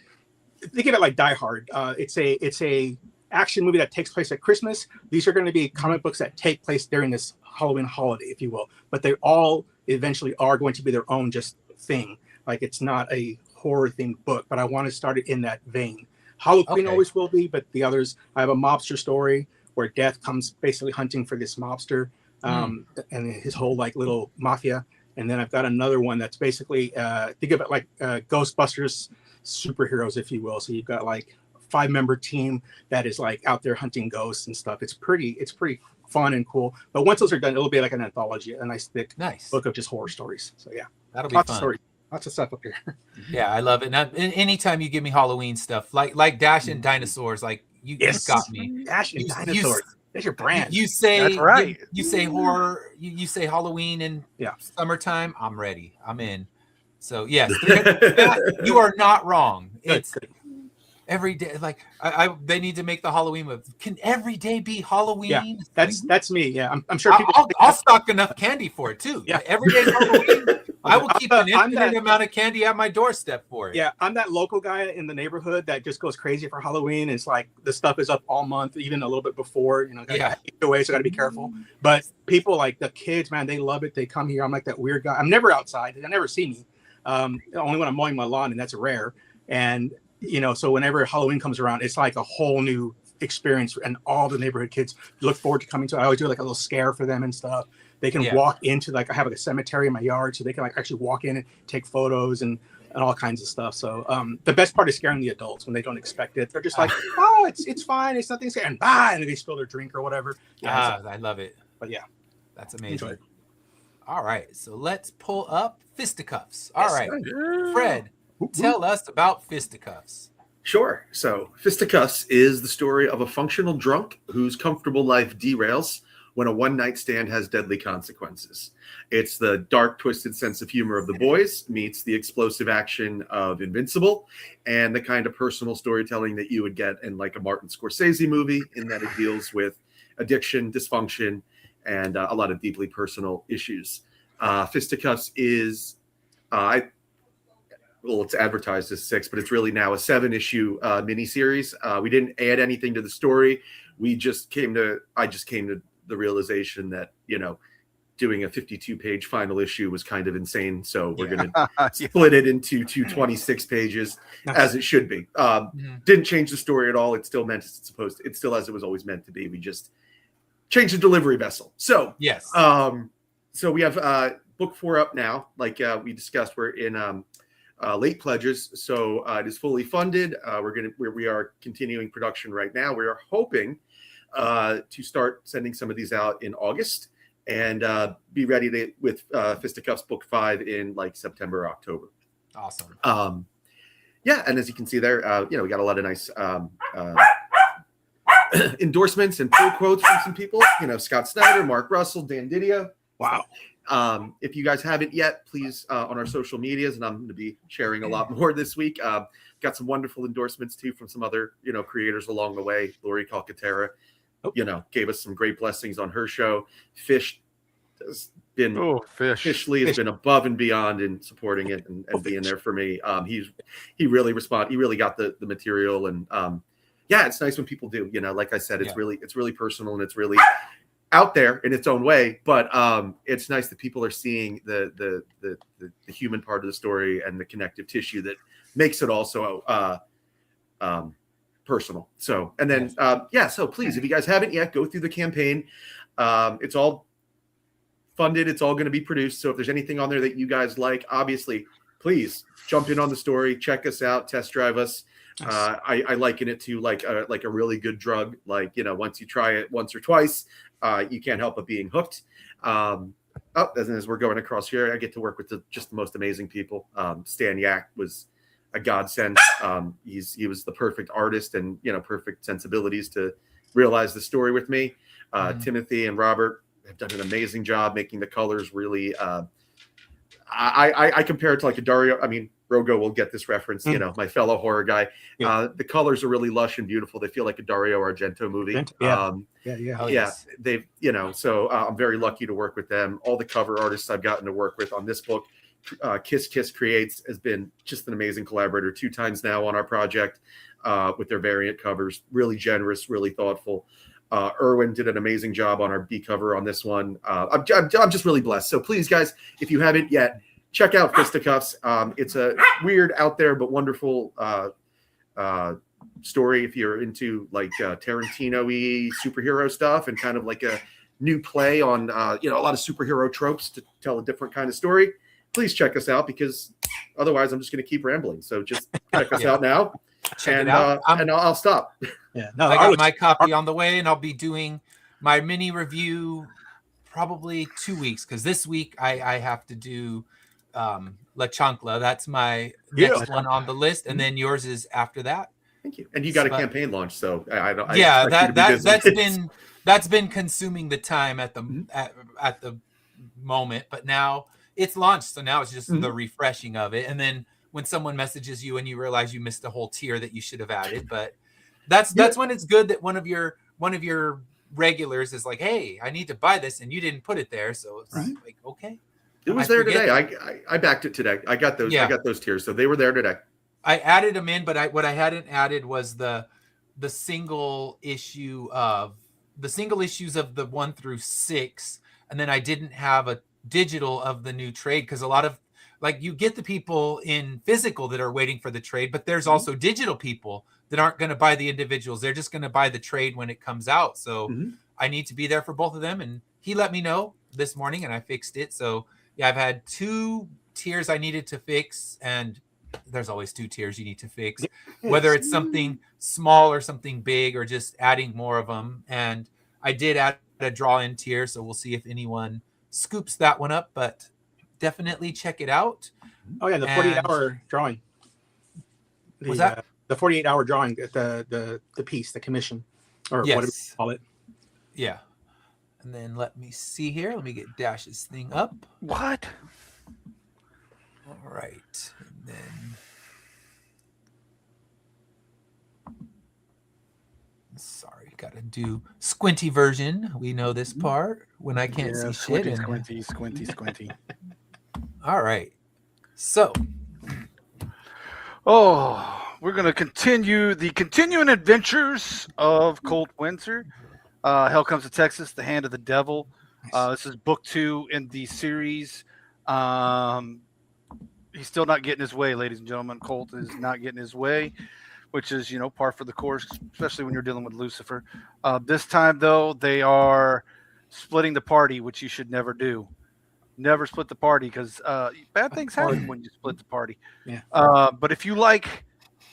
think of it like Die Hard. It's a action movie that takes place at Christmas. These are going to be comic books that take place during this Halloween holiday, if you will. But they all eventually are going to be their own just thing. Like, it's not a horror themed book, but I want to start it in that vein. Halloween always will be, but the others, I have a mobster story where Death comes basically hunting for this mobster and his whole like little mafia. And then I've got another one that's basically think of it like Ghostbusters superheroes, if you will. So you've got like a 5-member team that is like out there hunting ghosts and stuff. It's pretty fun and cool. But once those are done, it'll be like an anthology, a nice thick book of just horror stories. So yeah, that'll be fun. Lots of stuff up here. Yeah, I love it. And anytime you give me Halloween stuff, like Dash and Dinosaurs, like you got me. Dash and You- Dinosaurs. That's your brand. You say That's right. You say horror. You say Halloween and Yeah. summertime. I'm ready. I'm in. So yes, you are not wrong. It's every day. Like they need to make the Halloween movie. Can every day be Halloween? Yeah, Like, that's me. Yeah, I'm sure people. I'll stock enough candy for it too. Yeah. Every day Halloween. I will keep an I'm infinite that- amount of candy at my doorstep for it. Yeah, I'm that local guy in the neighborhood that just goes crazy for Halloween. It's like the stuff is up all month, even a little bit before. Yeah. Away, so got to be careful. But people like the kids, man, they love it. They come here. I'm like that weird guy. I'm never outside. They never see me. Only when I'm mowing my lawn, and that's rare. And so whenever Halloween comes around, it's like a whole new experience, and all the neighborhood kids look forward to coming to it. I always do like a little scare for them and stuff. They can walk into I have like a cemetery in my yard, so they can like actually walk in and take photos and all kinds of stuff. So the best part is scaring the adults when they don't expect it. They're just like, oh, it's fine, it's nothing scary, and and they spill their drink or whatever. I love it. But yeah, That's amazing. enjoy it. All right, so let's pull up Fisticuffs. All right, sir. Fred, tell us about Fisticuffs. Sure. So, Fisticuffs is the story of a functional drunk whose comfortable life derails when a one-night stand has deadly consequences. It's the dark, twisted sense of humor of The Boys meets the explosive action of Invincible, and the kind of personal storytelling that you would get in like a Martin Scorsese movie, in that it deals with addiction, dysfunction, and a lot of deeply personal issues. Fisticuffs is, it's advertised as 6, but it's really now a 7-issue miniseries. We didn't add anything to the story. I just came to the realization that, doing a 52-page final issue was kind of insane. So we're going to split it into 26 pages as it should be. Didn't change the story at all. It's still meant it's still as it was always meant to be. We just changed the delivery vessel. So Yes. so we have book 4 up now. Like we discussed, we're in late pledges. So it is fully funded. We are continuing production right now. We are hoping to start sending some of these out in August and be ready with Fisticuffs book 5 in like September or October. Awesome. And as you can see there, we got a lot of nice endorsements and pull quotes from some people. Scott Snyder, Mark Russell, Dan Didio. Wow. If you guys haven't yet, please on our social medias, and I'm going to be sharing a lot more this week. Got some wonderful endorsements too from some other creators along the way. Lori Calcaterra, gave us some great blessings on her show. Fish has been Fishley has been above and beyond in supporting it and being there for me. He really got the material, and it's nice when people do. Like I said, it's really personal, and it's really out there in its own way, but it's nice that people are seeing the human part of the story and the connective tissue that makes it also personal. So, and then so please, if you guys haven't yet, go through the campaign. It's all funded, it's all going to be produced. So if there's anything on there that you guys like, obviously, please jump in on the story, check us out, test drive us. I liken it to like a really good drug. Like, once you try it once or twice, you can't help but being hooked. As we're going across here, I get to work with just the most amazing people. Stan Yak was a godsend. He was the perfect artist and perfect sensibilities to realize the story with me. Timothy and Robert have done an amazing job making the colors really. I compare it to like a Dario. I mean, Rogo will get this reference, my fellow horror guy. Yeah. The colors are really lush and beautiful. They feel like a Dario Argento movie. They've, so I'm very lucky to work with them. All the cover artists I've gotten to work with on this book. Kiss Creates has been just an amazing collaborator 2 times now on our project with their variant covers. Really generous, really thoughtful. Erwin did an amazing job on our B cover on this one. I'm just really blessed. So please, guys, if you haven't yet, check out Fisticuffs. It's a weird, out there, but wonderful story if you're into like Tarantino-y superhero stuff and kind of like a new play on a lot of superhero tropes to tell a different kind of story. Please check us out, because otherwise I'm just going to keep rambling. So just check us out now. Check it out. And I'll stop. Yeah, no, I got my copy on the way, and I'll be doing my mini review probably 2 weeks, because this week I have to do La Chancla. That's my Yeah. next one on the list, and then yours is after that. Thank you. And you got a But- campaign launch, so I Yeah, expect you to be busy. that's been consuming the time at the Mhm. at the moment, but now it's launched, so now it's just Mhm. the refreshing of it. And then when someone messages you and you realize you missed a whole tier that you should have added, but that's when it's good that one of your regulars is like, hey, I need to buy this, and you didn't put it there, so it's like, okay. It was I there forget- today. I backed it today. I got those. Yeah. I got those tiers, so they were there today. I added them in, but what I hadn't added was the single issues of the 1 through 6, and then I didn't have a digital of the new trade, because a lot of, like, you get the people in physical that are waiting for the trade, but there's also digital people that aren't going to buy the individuals. They're just going to buy the trade when it comes out. So I need to be there for both of them. And he let me know this morning and I fixed it. So yeah, I've had 2 tiers I needed to fix, and there's always 2 tiers you need to fix, whether it's something small or something big or just adding more of them. And I did add a draw-in tier, so we'll see if anyone scoops that one up, but definitely check it out. Oh yeah, the 48-hour drawing. Was that the 48-hour drawing? The piece, the commission, or whatever you call it. Yeah. And then let me see here. Let me get Dash's thing up. What? All right. And then sorry, gotta do squinty version. We know this part when I can't see shit. Squinty. All right. So we're gonna continue the continuing adventures of Colt Windsor. Hell Comes to Texas, The Hand of the Devil. This is book 2 in the series. He's still not getting his way, ladies and gentlemen. Colt is not getting his way, which is, par for the course, especially when you're dealing with Lucifer. This time, though, they are splitting the party, which you should never do. Never split the party, because bad things happen when you split the party. Yeah. But if you like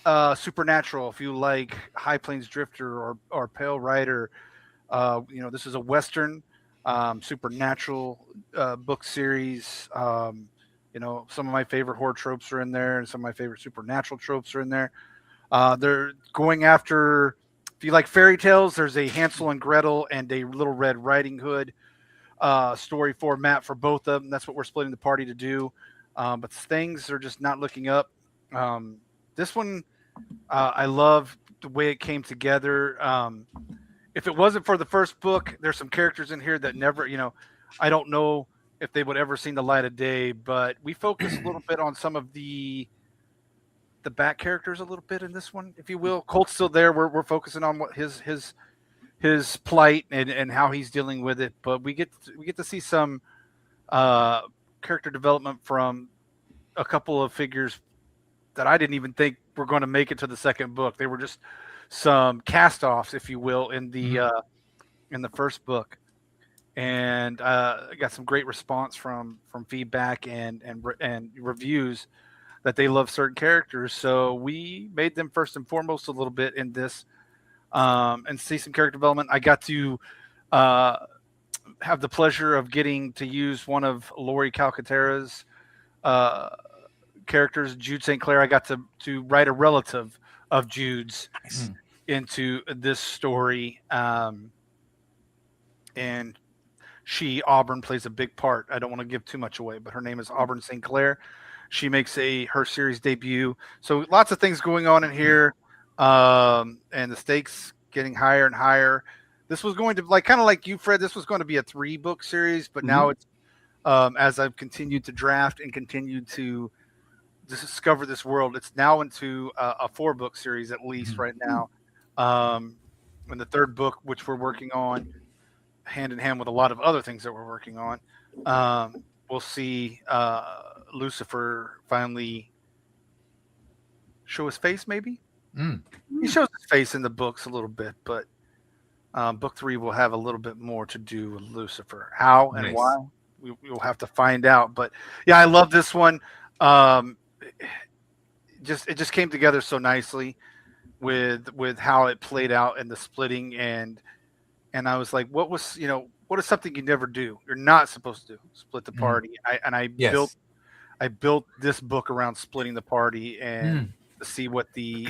Supernatural, if you like High Plains Drifter or Pale Rider, this is a Western supernatural book series. Some of my favorite horror tropes are in there, and some of my favorite supernatural tropes are in there. They're going after, if you like fairy tales, there's a Hansel and Gretel and a Little Red Riding Hood story format for both of them. That's what we're splitting the party to do. But things are just not looking up. This one, I love the way it came together. If it wasn't for the first book, there's some characters in here that never, I don't know if they would ever seen the light of day, but we focus a little bit on some of the back characters a little bit in this one, if you will. Colt's still there. We're focusing on what his plight and how he's dealing with it, but we get to see some character development from a couple of figures that I didn't even think were going to make it to the second book. They were just some cast-offs, if you will, in the first book, and I got some great response from feedback and reviews that they love certain characters. So we made them first and foremost a little bit in this, and see some character development. I got to have the pleasure of getting to use one of Lori Calcaterra's characters, Jude St. Clair. I got to write a relative of Jude's into this story, and Auburn plays a big part. I don't want to give too much away, but her name is Auburn St. Clair. She makes her series debut. So lots of things going on in here, and the stakes getting higher and higher. This was going to, kind of like you, Fred, this was going to be a 3-book series, but now it's, as I've continued to draft and continued to discover this world, it's now into a 4-book series at least right now. And the 3rd book, which we're working on hand in hand with a lot of other things that we're working on, we'll see Lucifer finally show his face, maybe. He shows his face in the books a little bit, but book 3 will have a little bit more to do with Lucifer. How and why, we'll have to find out. But yeah, I love this one. It just came together so nicely with how it played out and the splitting, and I was like, what is something you never do? You're not supposed to split the party. I I built this book around splitting the party and to see what the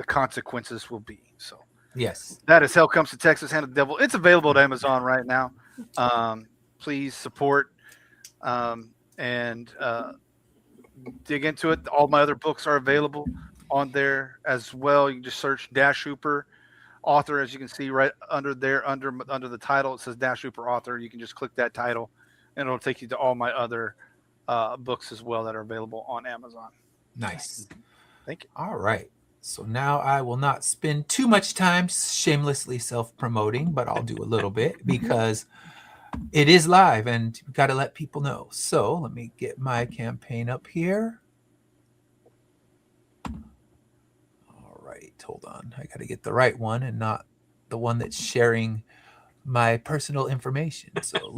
consequences will be. So Yes. that is Hell Comes to Texas, Hand of the Devil. It's available at Amazon right now. Please support and dig into it. All my other books are available on there as well. You can just search Dash Hooper author, as you can see right under there, under the title. It says Dash Hooper author. You can just click that title, and it'll take you to all my other books as well that are available on Amazon. Nice. Thank you. All right. So now I will not spend too much time shamelessly self-promoting, but I'll do a little bit because it is live and you've got to let people know. So let me get my campaign up here. All right. Hold on. I got to get the right one and not the one that's sharing my personal information. So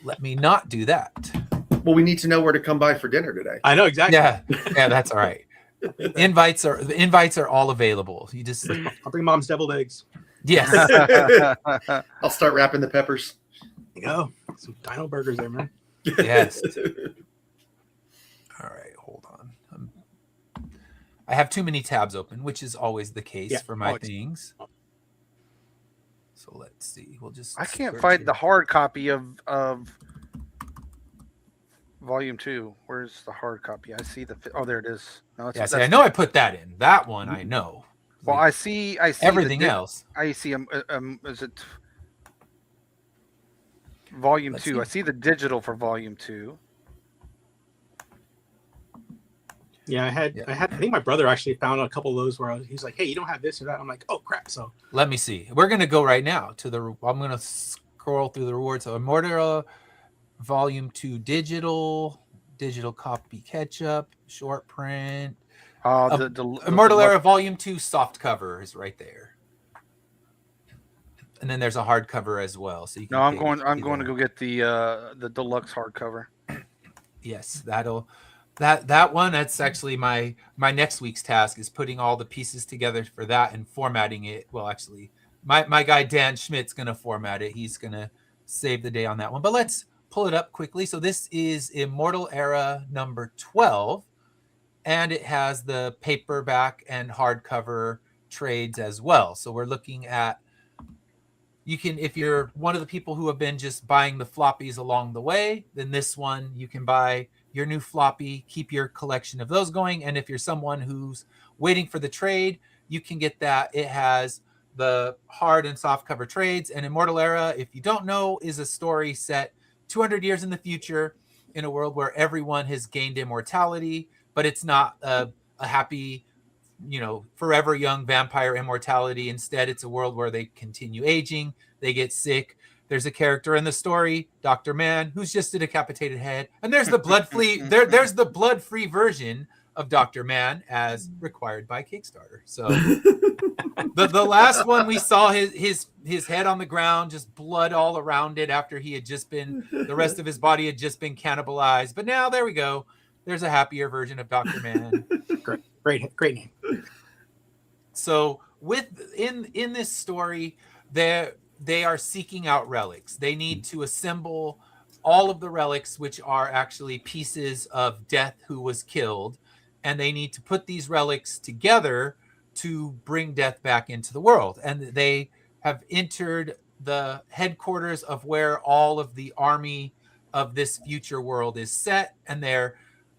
let me not do that. Well, we need to know where to come by for dinner today. I know exactly. Yeah, that's all right. Invites are all available. You just I'll bring mom's deviled eggs. yes. I'll start wrapping the peppers. There you go. Some dino burgers there, man. Yes. All right, hold on. I have too many tabs open, which is always the case for my things. So let's see. We'll just. I can't find the hard copy of Volume 2. Where's the hard copy? I see the. Oh, there it is. No, Yeah, see, I know I put that in. That one I know. Well, I see everything else. I see is it Volume 2? I see the digital for Volume 2. Yeah, I think my brother actually found a couple of those where he's like, "Hey, you don't have this or that." I'm like, "Oh crap!" So let me see. We're gonna go right now to the. I'm gonna scroll through the rewards. So Immortal Volume 2 digital copy catch-up, short print. Immortal Era Volume 2 soft cover is right there. And then there's a hardcover as well. So you can I'm going to go get the deluxe hardcover. Yes, that one, that's actually my next week's task is putting all the pieces together for that and formatting it. Well, actually, my guy Dan Schmidt's gonna format it. He's gonna save the day on that one. But let's pull it up quickly. So this is Immortal Era number 12, and it has the paperback and hardcover trades as well. So we're looking at, you can, if you're one of the people who have been just buying the floppies along the way, then this one you can buy your new floppy, keep your collection of those going. And if you're someone who's waiting for the trade, you can get that. It has the hard and soft cover trades. And Immortal Era, if you don't know, is a story set 200 years in the future in a world where everyone has gained immortality, but it's not a happy, forever young vampire immortality. Instead, it's a world where they continue aging, they get sick. There's a character in the story, Dr. Man, who's just a decapitated head. And there's the there's the blood-free version of Dr. Man as required by Kickstarter. So the last one we saw his head on the ground, just blood all around it after he had just been, the rest of his body had just been cannibalized. But now there we go. There's a happier version of Dr. Man. Great name. So in this story, they are seeking out relics. They need to assemble all of the relics, which are actually pieces of Death who was killed. And they need to put these relics together to bring Death back into the world. And they have entered the headquarters of where all of the army of this future world is set. And they're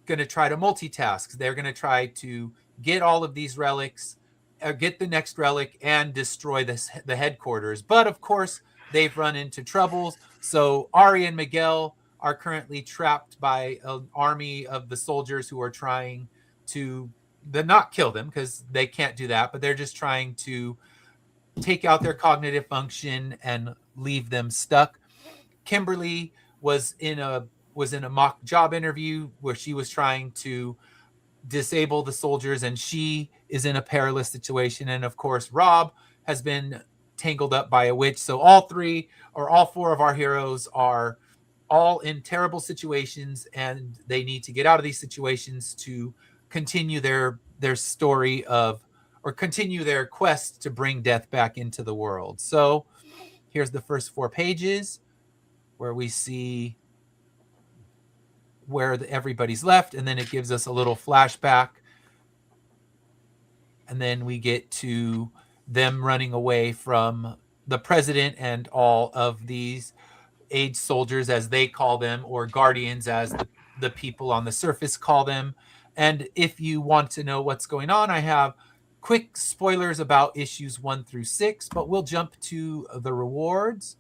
going to try to multitask. They're going to try to get all of these relics, get the next relic, and destroy the headquarters. But of course, they've run into troubles. So Ari and Miguel are currently trapped by an army of the soldiers who are trying to not kill them, because they can't do that, but they're just trying to take out their cognitive function and leave them stuck. Kimberly was in a mock job interview where she was trying to disable the soldiers, and she is in a perilous situation. And of course, Rob has been tangled up by a witch. So all four of our heroes are all in terrible situations, and they need to get out of these situations to continue their story or continue their quest to bring Death back into the world. So here's the first 4 pages where we see where everybody's left, and then it gives us a little flashback, and then we get to them running away from the president and all of these aged soldiers, as they call them, or guardians, as the people on the surface call them. And if you want to know what's going on, I have quick spoilers about issues 1 through 6, but we'll jump to the rewards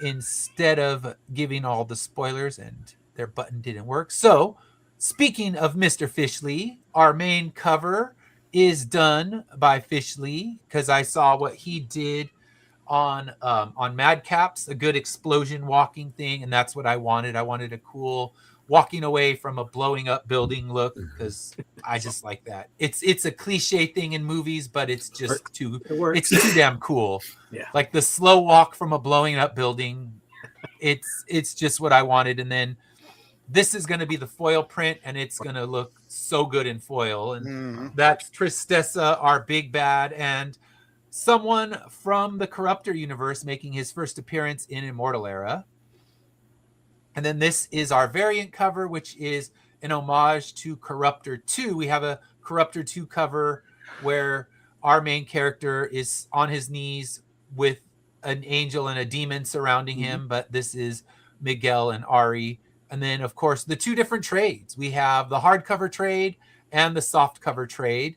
instead of giving all the spoilers, and their button didn't work. So speaking of Mr. Fish Lee, our main cover is done by Fish Lee, because I saw what he did on Madcaps, a good explosion walking thing, and that's what I wanted. I wanted a cool walking away from a blowing up building look, because I just like that. It's a cliche thing in movies, but it's just too damn cool. Yeah. Like the slow walk from a blowing up building. It's just what I wanted. And then this is going to be the foil print, and it's going to look so good in foil. And that's Tristessa, our big bad, and someone from the Corruptor universe making his first appearance in Immortal Era. And then this is our variant cover, which is an homage to Corruptor 2. We have a Corruptor 2 cover where our main character is on his knees with an angel and a demon surrounding him, but this is Miguel and Ari. And then, of course, the two different trades. We have the hardcover trade and the soft cover trade.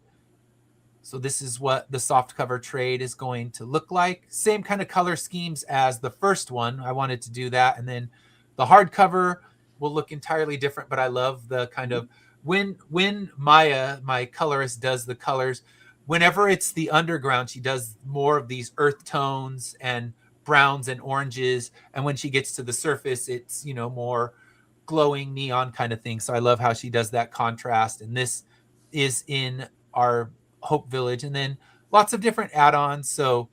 So this is what the soft cover trade is going to look like. Same kind of color schemes as the first one. I wanted to do that. And then the hardcover will look entirely different, but I love the kind of when Maya, my colorist, does the colors, whenever it's the underground, she does more of these earth tones and browns and oranges. And when she gets to the surface, it's, more glowing neon kind of thing. So I love how she does that contrast. And this is in our Hope Village, and then lots of different add-ons. So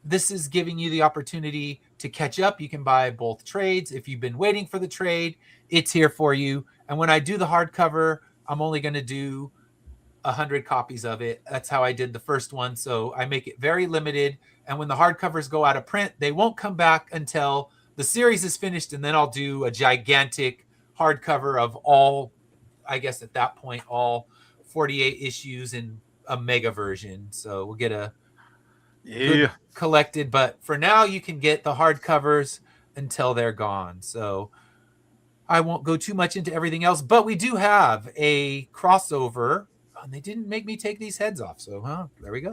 this is giving you the opportunity to catch up. You can buy both trades. If you've been waiting for the trade, it's here for you. And when I do the hardcover, I'm only going to do 100 copies of it. That's how I did the first one. So I make it very limited. And when the hardcovers go out of print, they won't come back until the series is finished. And then I'll do a gigantic hardcover of all, I guess at that point, all 48 issues in a mega version. So we'll get a good collected, but for now you can get the hardcovers until they're gone. So I won't go too much into everything else, but we do have a crossover, and they didn't make me take these heads off. So there we go.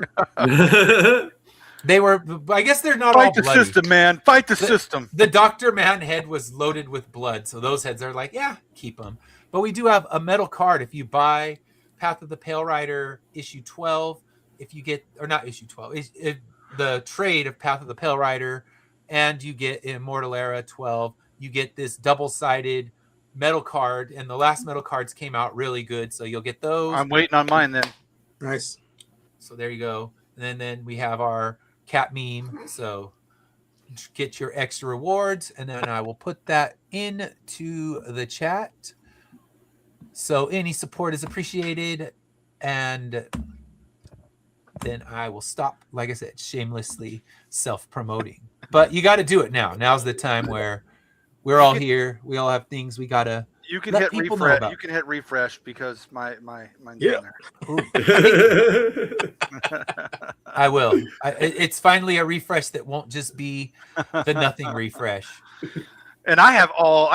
They were, I guess they're not all bloody. Fight the system, man. Fight the system. The Dr. Man head was loaded with blood, so those heads are like, yeah, keep them. But we do have a metal card. If you buy Path of the Pale Rider issue 12, if you get, or not issue 12, the trade of Path of the Pale Rider, and you get Immortal Era 12, you get this double-sided metal card, and the last metal cards came out really good, so you'll get those. I'm waiting on mine then. Nice. So there you go. And then we have our cat meme, so get your extra rewards, and then I will put that into the chat. So any support is appreciated, and then I will stop, like I said, shamelessly self-promoting. But you got to do it now. Now's the time where we're all here. We all have things we got to You can let hit people know refresh. about. You can hit refresh because mine's Yeah. in there. I will. It's finally a refresh that won't just be the nothing refresh. And I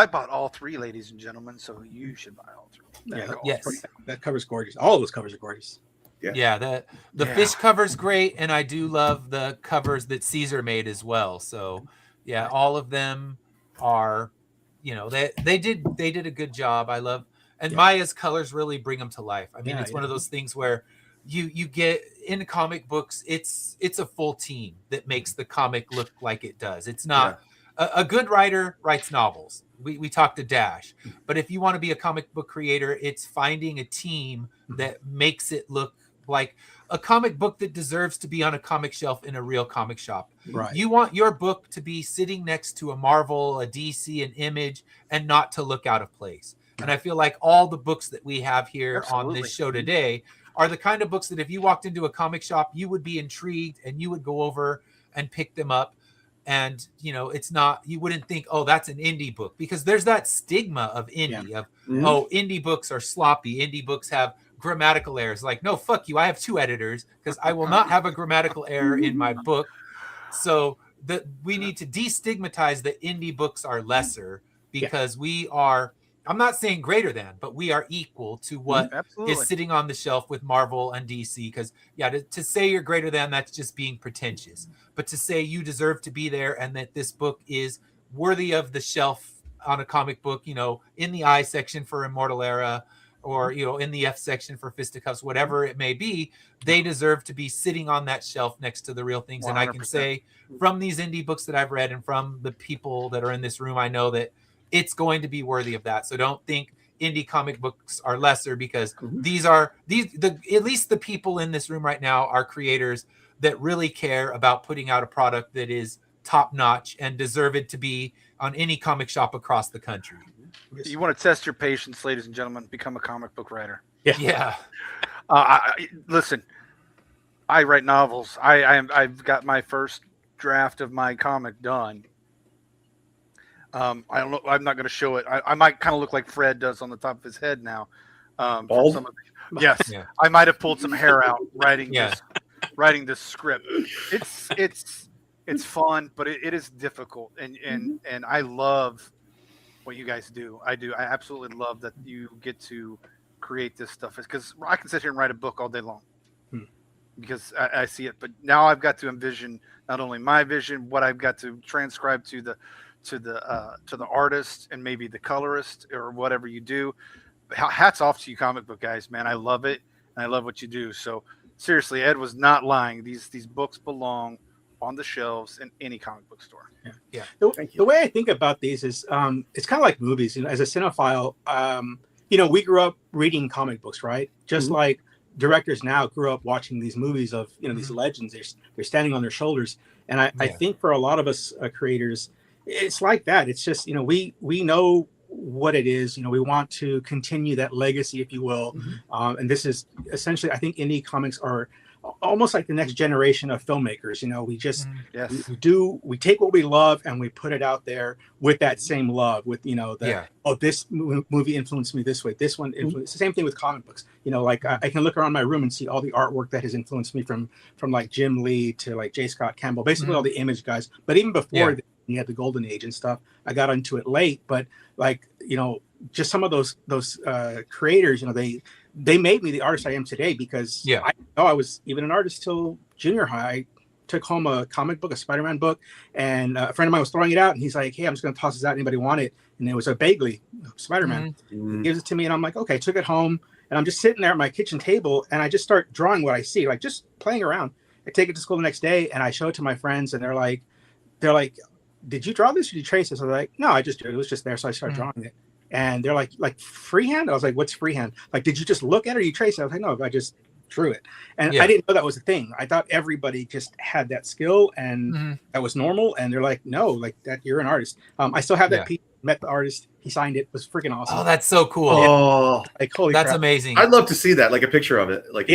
bought all three, ladies and gentlemen, so you should buy all three. Yeah, Yes. that cover's gorgeous. All those covers are gorgeous. Yeah, the fish cover's great, and I do love the covers that Caesar made as well. So yeah, all of them are, they did a good job. I love, and Maya's colors really bring them to life. I mean, it's one of those things where you get in comic books, it's a full team that makes the comic look like it does. It's not a good writer writes novels. We talked to Dash, but if you want to be a comic book creator, it's finding a team that makes it look like a comic book that deserves to be on a comic shelf in a real comic shop. Right. You want your book to be sitting next to a Marvel, a DC, an Image, and not to look out of place. And I feel like all the books that we have here on this show today are the kind of books that if you walked into a comic shop, you would be intrigued and you would go over and pick them up. And it's not, you wouldn't think, oh, that's an indie book, because there's that stigma of indie of Mhm. oh, indie books are sloppy, indie books have grammatical errors. Like, no, fuck you, I have 2 editors, because I will not have a grammatical error in my book. So we need to destigmatize that indie books are lesser, because we are, I'm not saying greater than, but we are equal to what Absolutely. is sitting on the shelf with Marvel and DC. Because to say you're greater than, that's just being pretentious. But to say you deserve to be there, and that this book is worthy of the shelf on a comic book, in the I section for Immortal Era, or in the F section for Fisticuffs, whatever it may be, they deserve to be sitting on that shelf next to the real things. 100%. And I can say, from these indie books that I've read and from the people that are in this room, I know that it's going to be worthy of that. So don't think indie comic books are lesser, because at least the people in this room right now are creators that really care about putting out a product that is top notch and deserve it to be on any comic shop across the country. You want to test your patience, ladies and gentlemen, become a comic book writer. Yeah. Listen, I write novels. I've got my first draft of my comic done. I don't know. I'm not going to show it. I might kind of look like Fred does on the top of his head now. Bald? Yes, Yeah. I might have pulled some hair out writing Yeah. this script. It's fun, but it is difficult, and I love what you guys do. I absolutely love that you get to create this stuff, because I can sit here and write a book all day long because I see it, but now I've got to envision not only my vision, what I've got to transcribe to the artist and maybe the colorist or whatever you do. Hats off to you, comic book guys, man. I love it, and I love what you do. So seriously, Ed was not lying. These books belong on the shelves in any comic book store. Yeah. The way I think about these is it's kind of like movies. As a cinephile, we grew up reading comic books, right? Just like directors now grew up watching these movies of these legends. They're standing on their shoulders, and I think for a lot of us creators, it's like that. It's just we know what it is. We want to continue that legacy, if you will. And this is essentially, I think indie comics are almost like the next generation of filmmakers. We just we take what we love and we put it out there with that same love, with this movie influenced me this way, this one influenced. It's the same thing with comic books. Like I can look around my room and see all the artwork that has influenced me from like Jim Lee to like J. Scott Campbell, basically all the Image guys. But even before you had the Golden Age and stuff, I got into it late. But like just some of those creators, they made me the artist I am today, because I know I was even an artist till junior high. I took home a comic book, a Spider-Man book, and a friend of mine was throwing it out, and he's like, "Hey, I'm just going to toss this out. Anybody want it?" And it was a Bagley Spider-Man. He gives it to me, and I'm like, "Okay." Took it home, and I'm just sitting there at my kitchen table, and I just start drawing what I see, like just playing around. I take it to school the next day, and I show it to my friends, and they're like, "Did you draw this, or did you trace this?" I was like, "No, I just drew it. It was just there." So I started drawing it. And they're like freehand? I was like, "What's freehand? Like, did you just look at it or you trace it?" I was like, "No, I just drew it." And I didn't know that was a thing. I thought everybody just had that skill and that was normal. And they're like, "No, like that, you're an artist." I still have that piece. Met the artist. He signed it. It was freaking awesome. Oh, that's so cool. Oh, like holy that's crap. amazing. I'd love to see that, like a picture of it. Like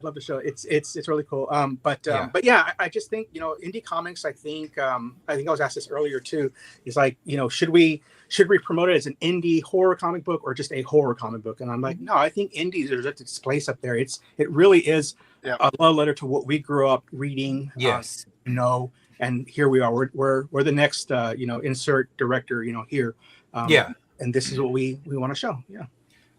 Love to show it. It's really cool. But I just think indie comics. I think I was asked this earlier too. Is like should we promote it as an indie horror comic book or just a horror comic book? And I'm like, no, I think indies are just its place up there. It really is a love letter to what we grew up reading. Yes. And here we are. We're the next insert director here. And this is what we want to show.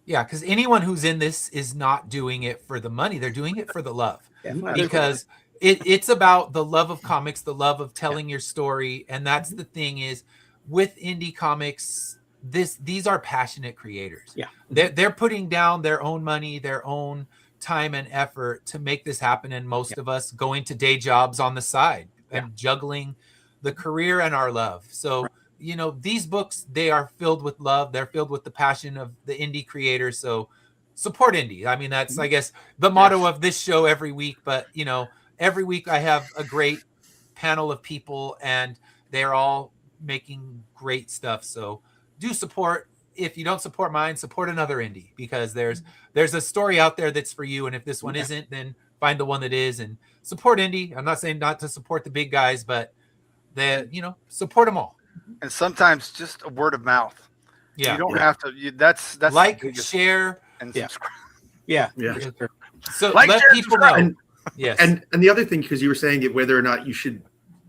Yeah, because anyone who's in this is not doing it for the money. They're doing it for the love. Because it's about the love of comics, the love of telling your story. And that's the thing is, with indie comics, these are passionate creators. They're putting down their own money, their own time and effort to make this happen. And most of us going to day jobs on the side and juggling the career and our love. So these books, they are filled with love. They're filled with the passion of the indie creators. So support indie. I mean, that's, I guess, the motto of this show every week. But, every week I have a great panel of people and they're all making great stuff. So do support. If you don't support mine, support another indie, because there's a story out there that's for you. And if this one isn't, then find the one that is and support indie. I'm not saying not to support the big guys, but support them all. And sometimes just a word of mouth. Yeah. You don't have to. That's the Like, biggest- share, and Yeah. subscribe. Yeah. Yeah. for sure. so Like, let share, people subscribe. know. And Yes. and the other thing, because you were saying it, whether or not you should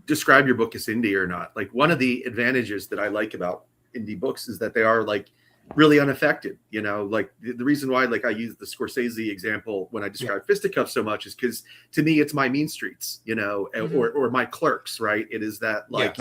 describe your book as indie or not, like one of the advantages that I like about indie books is that they are like really unaffected. Like the reason why, like, I use the Scorsese example when I describe Fisticuffs so much is because to me it's my Mean Streets, or my Clerks, right? It is that, like,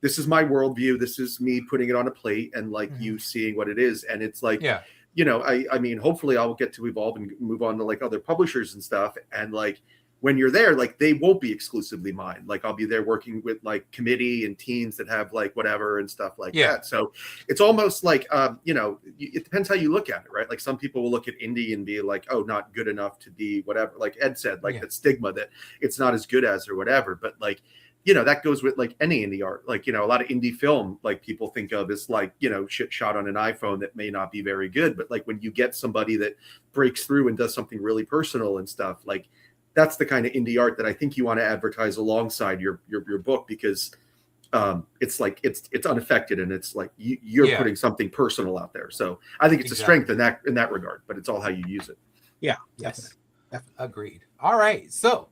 this is my worldview, this is me putting it on a plate and like you seeing what it is, and it's like, I mean, hopefully I'll get to evolve and move on to like other publishers and stuff, and like when you're there, like, they won't be exclusively mine. Like, I'll be there working with like committee and teams that have like whatever and stuff like that. So it's almost like, it depends how you look at it, right? Like, some people will look at indie and be like, oh, not good enough to be whatever. Like Ed said, like that stigma that it's not as good as or whatever. But like, that goes with like any indie art. Like, a lot of indie film, like, people think of as like, shit shot on an iPhone that may not be very good. But like, when you get somebody that breaks through and does something really personal and stuff, like, that's the kind of indie art that I think you want to advertise alongside your book, because it's like it's unaffected, and it's like you're putting something personal out there. So I think it's a strength in that regard, but it's all how you use it. Yeah. Yes. Agreed. All right. So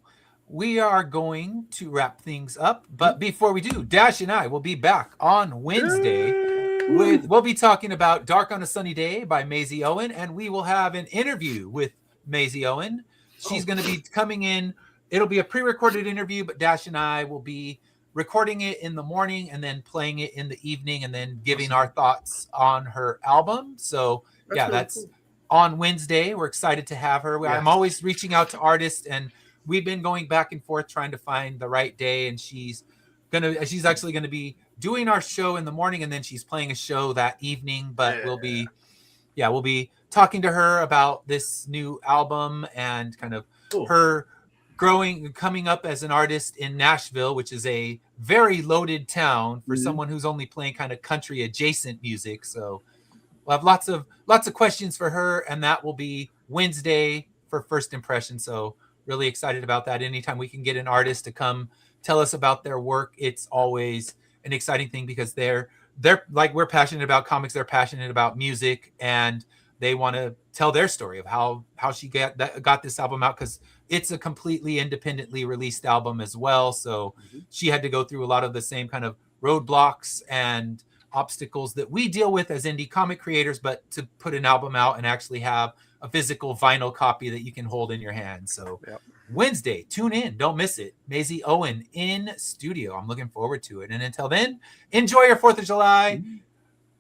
we are going to wrap things up, but before we do, Dash and I will be back on Wednesday. We'll be talking about Dark on a Sunny Day by Maisie Owen, and we will have an interview with Maisie Owen. She's going to be coming in. It'll be a pre-recorded interview, but Dash and I will be recording it in the morning and then playing it in the evening and then giving our thoughts on her album. So that's on Wednesday. We're excited to have her. I'm always reaching out to artists, and we've been going back and forth trying to find the right day. And she's actually going to be doing our show in the morning, and then she's playing a show that evening. But we'll be talking to her about this new album and kind of her coming up as an artist in Nashville, which is a very loaded town for someone who's only playing kind of country adjacent music. So we'll have lots of questions for her, and that will be Wednesday for First Impression. So really excited about that. Anytime we can get an artist to come tell us about their work, it's always an exciting thing, because they're like, we're passionate about comics, they're passionate about music, and they want to tell their story of how she got this album out, because it's a completely independently released album as well. So she had to go through a lot of the same kind of roadblocks and obstacles that we deal with as indie comic creators, but to put an album out and actually have a physical vinyl copy that you can hold in your hand. So Wednesday, tune in, don't miss it. Maisie Owen in studio. I'm looking forward to it. And until then, enjoy your 4th of July.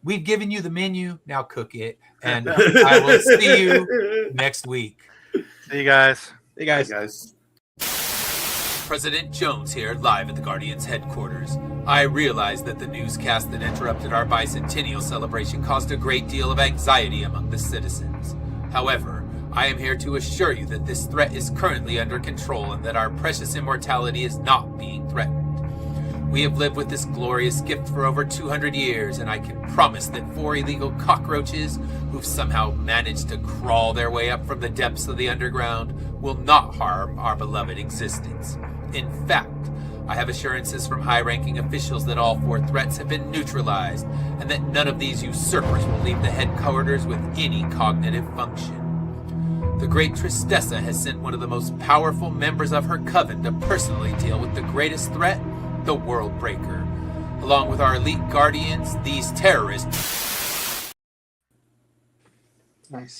We've given you the menu, now cook it. And I will see you next week. See you guys. Hey guys. Hey guys. President Jones here, live at the Guardians headquarters. I realize that the newscast that interrupted our bicentennial celebration caused a great deal of anxiety among the citizens. However, I am here to assure you that this threat is currently under control and that our precious immortality is not being threatened. We have lived with this glorious gift for over 200 years, and I can promise that 4 illegal cockroaches who've somehow managed to crawl their way up from the depths of the underground will not harm our beloved existence. In fact, I have assurances from high-ranking officials that all 4 threats have been neutralized, and that none of these usurpers will leave the headquarters with any cognitive function. The great Tristessa has sent one of the most powerful members of her coven to personally deal with the greatest threat, the World Breaker. Along with our elite guardians, these terrorists... Nice.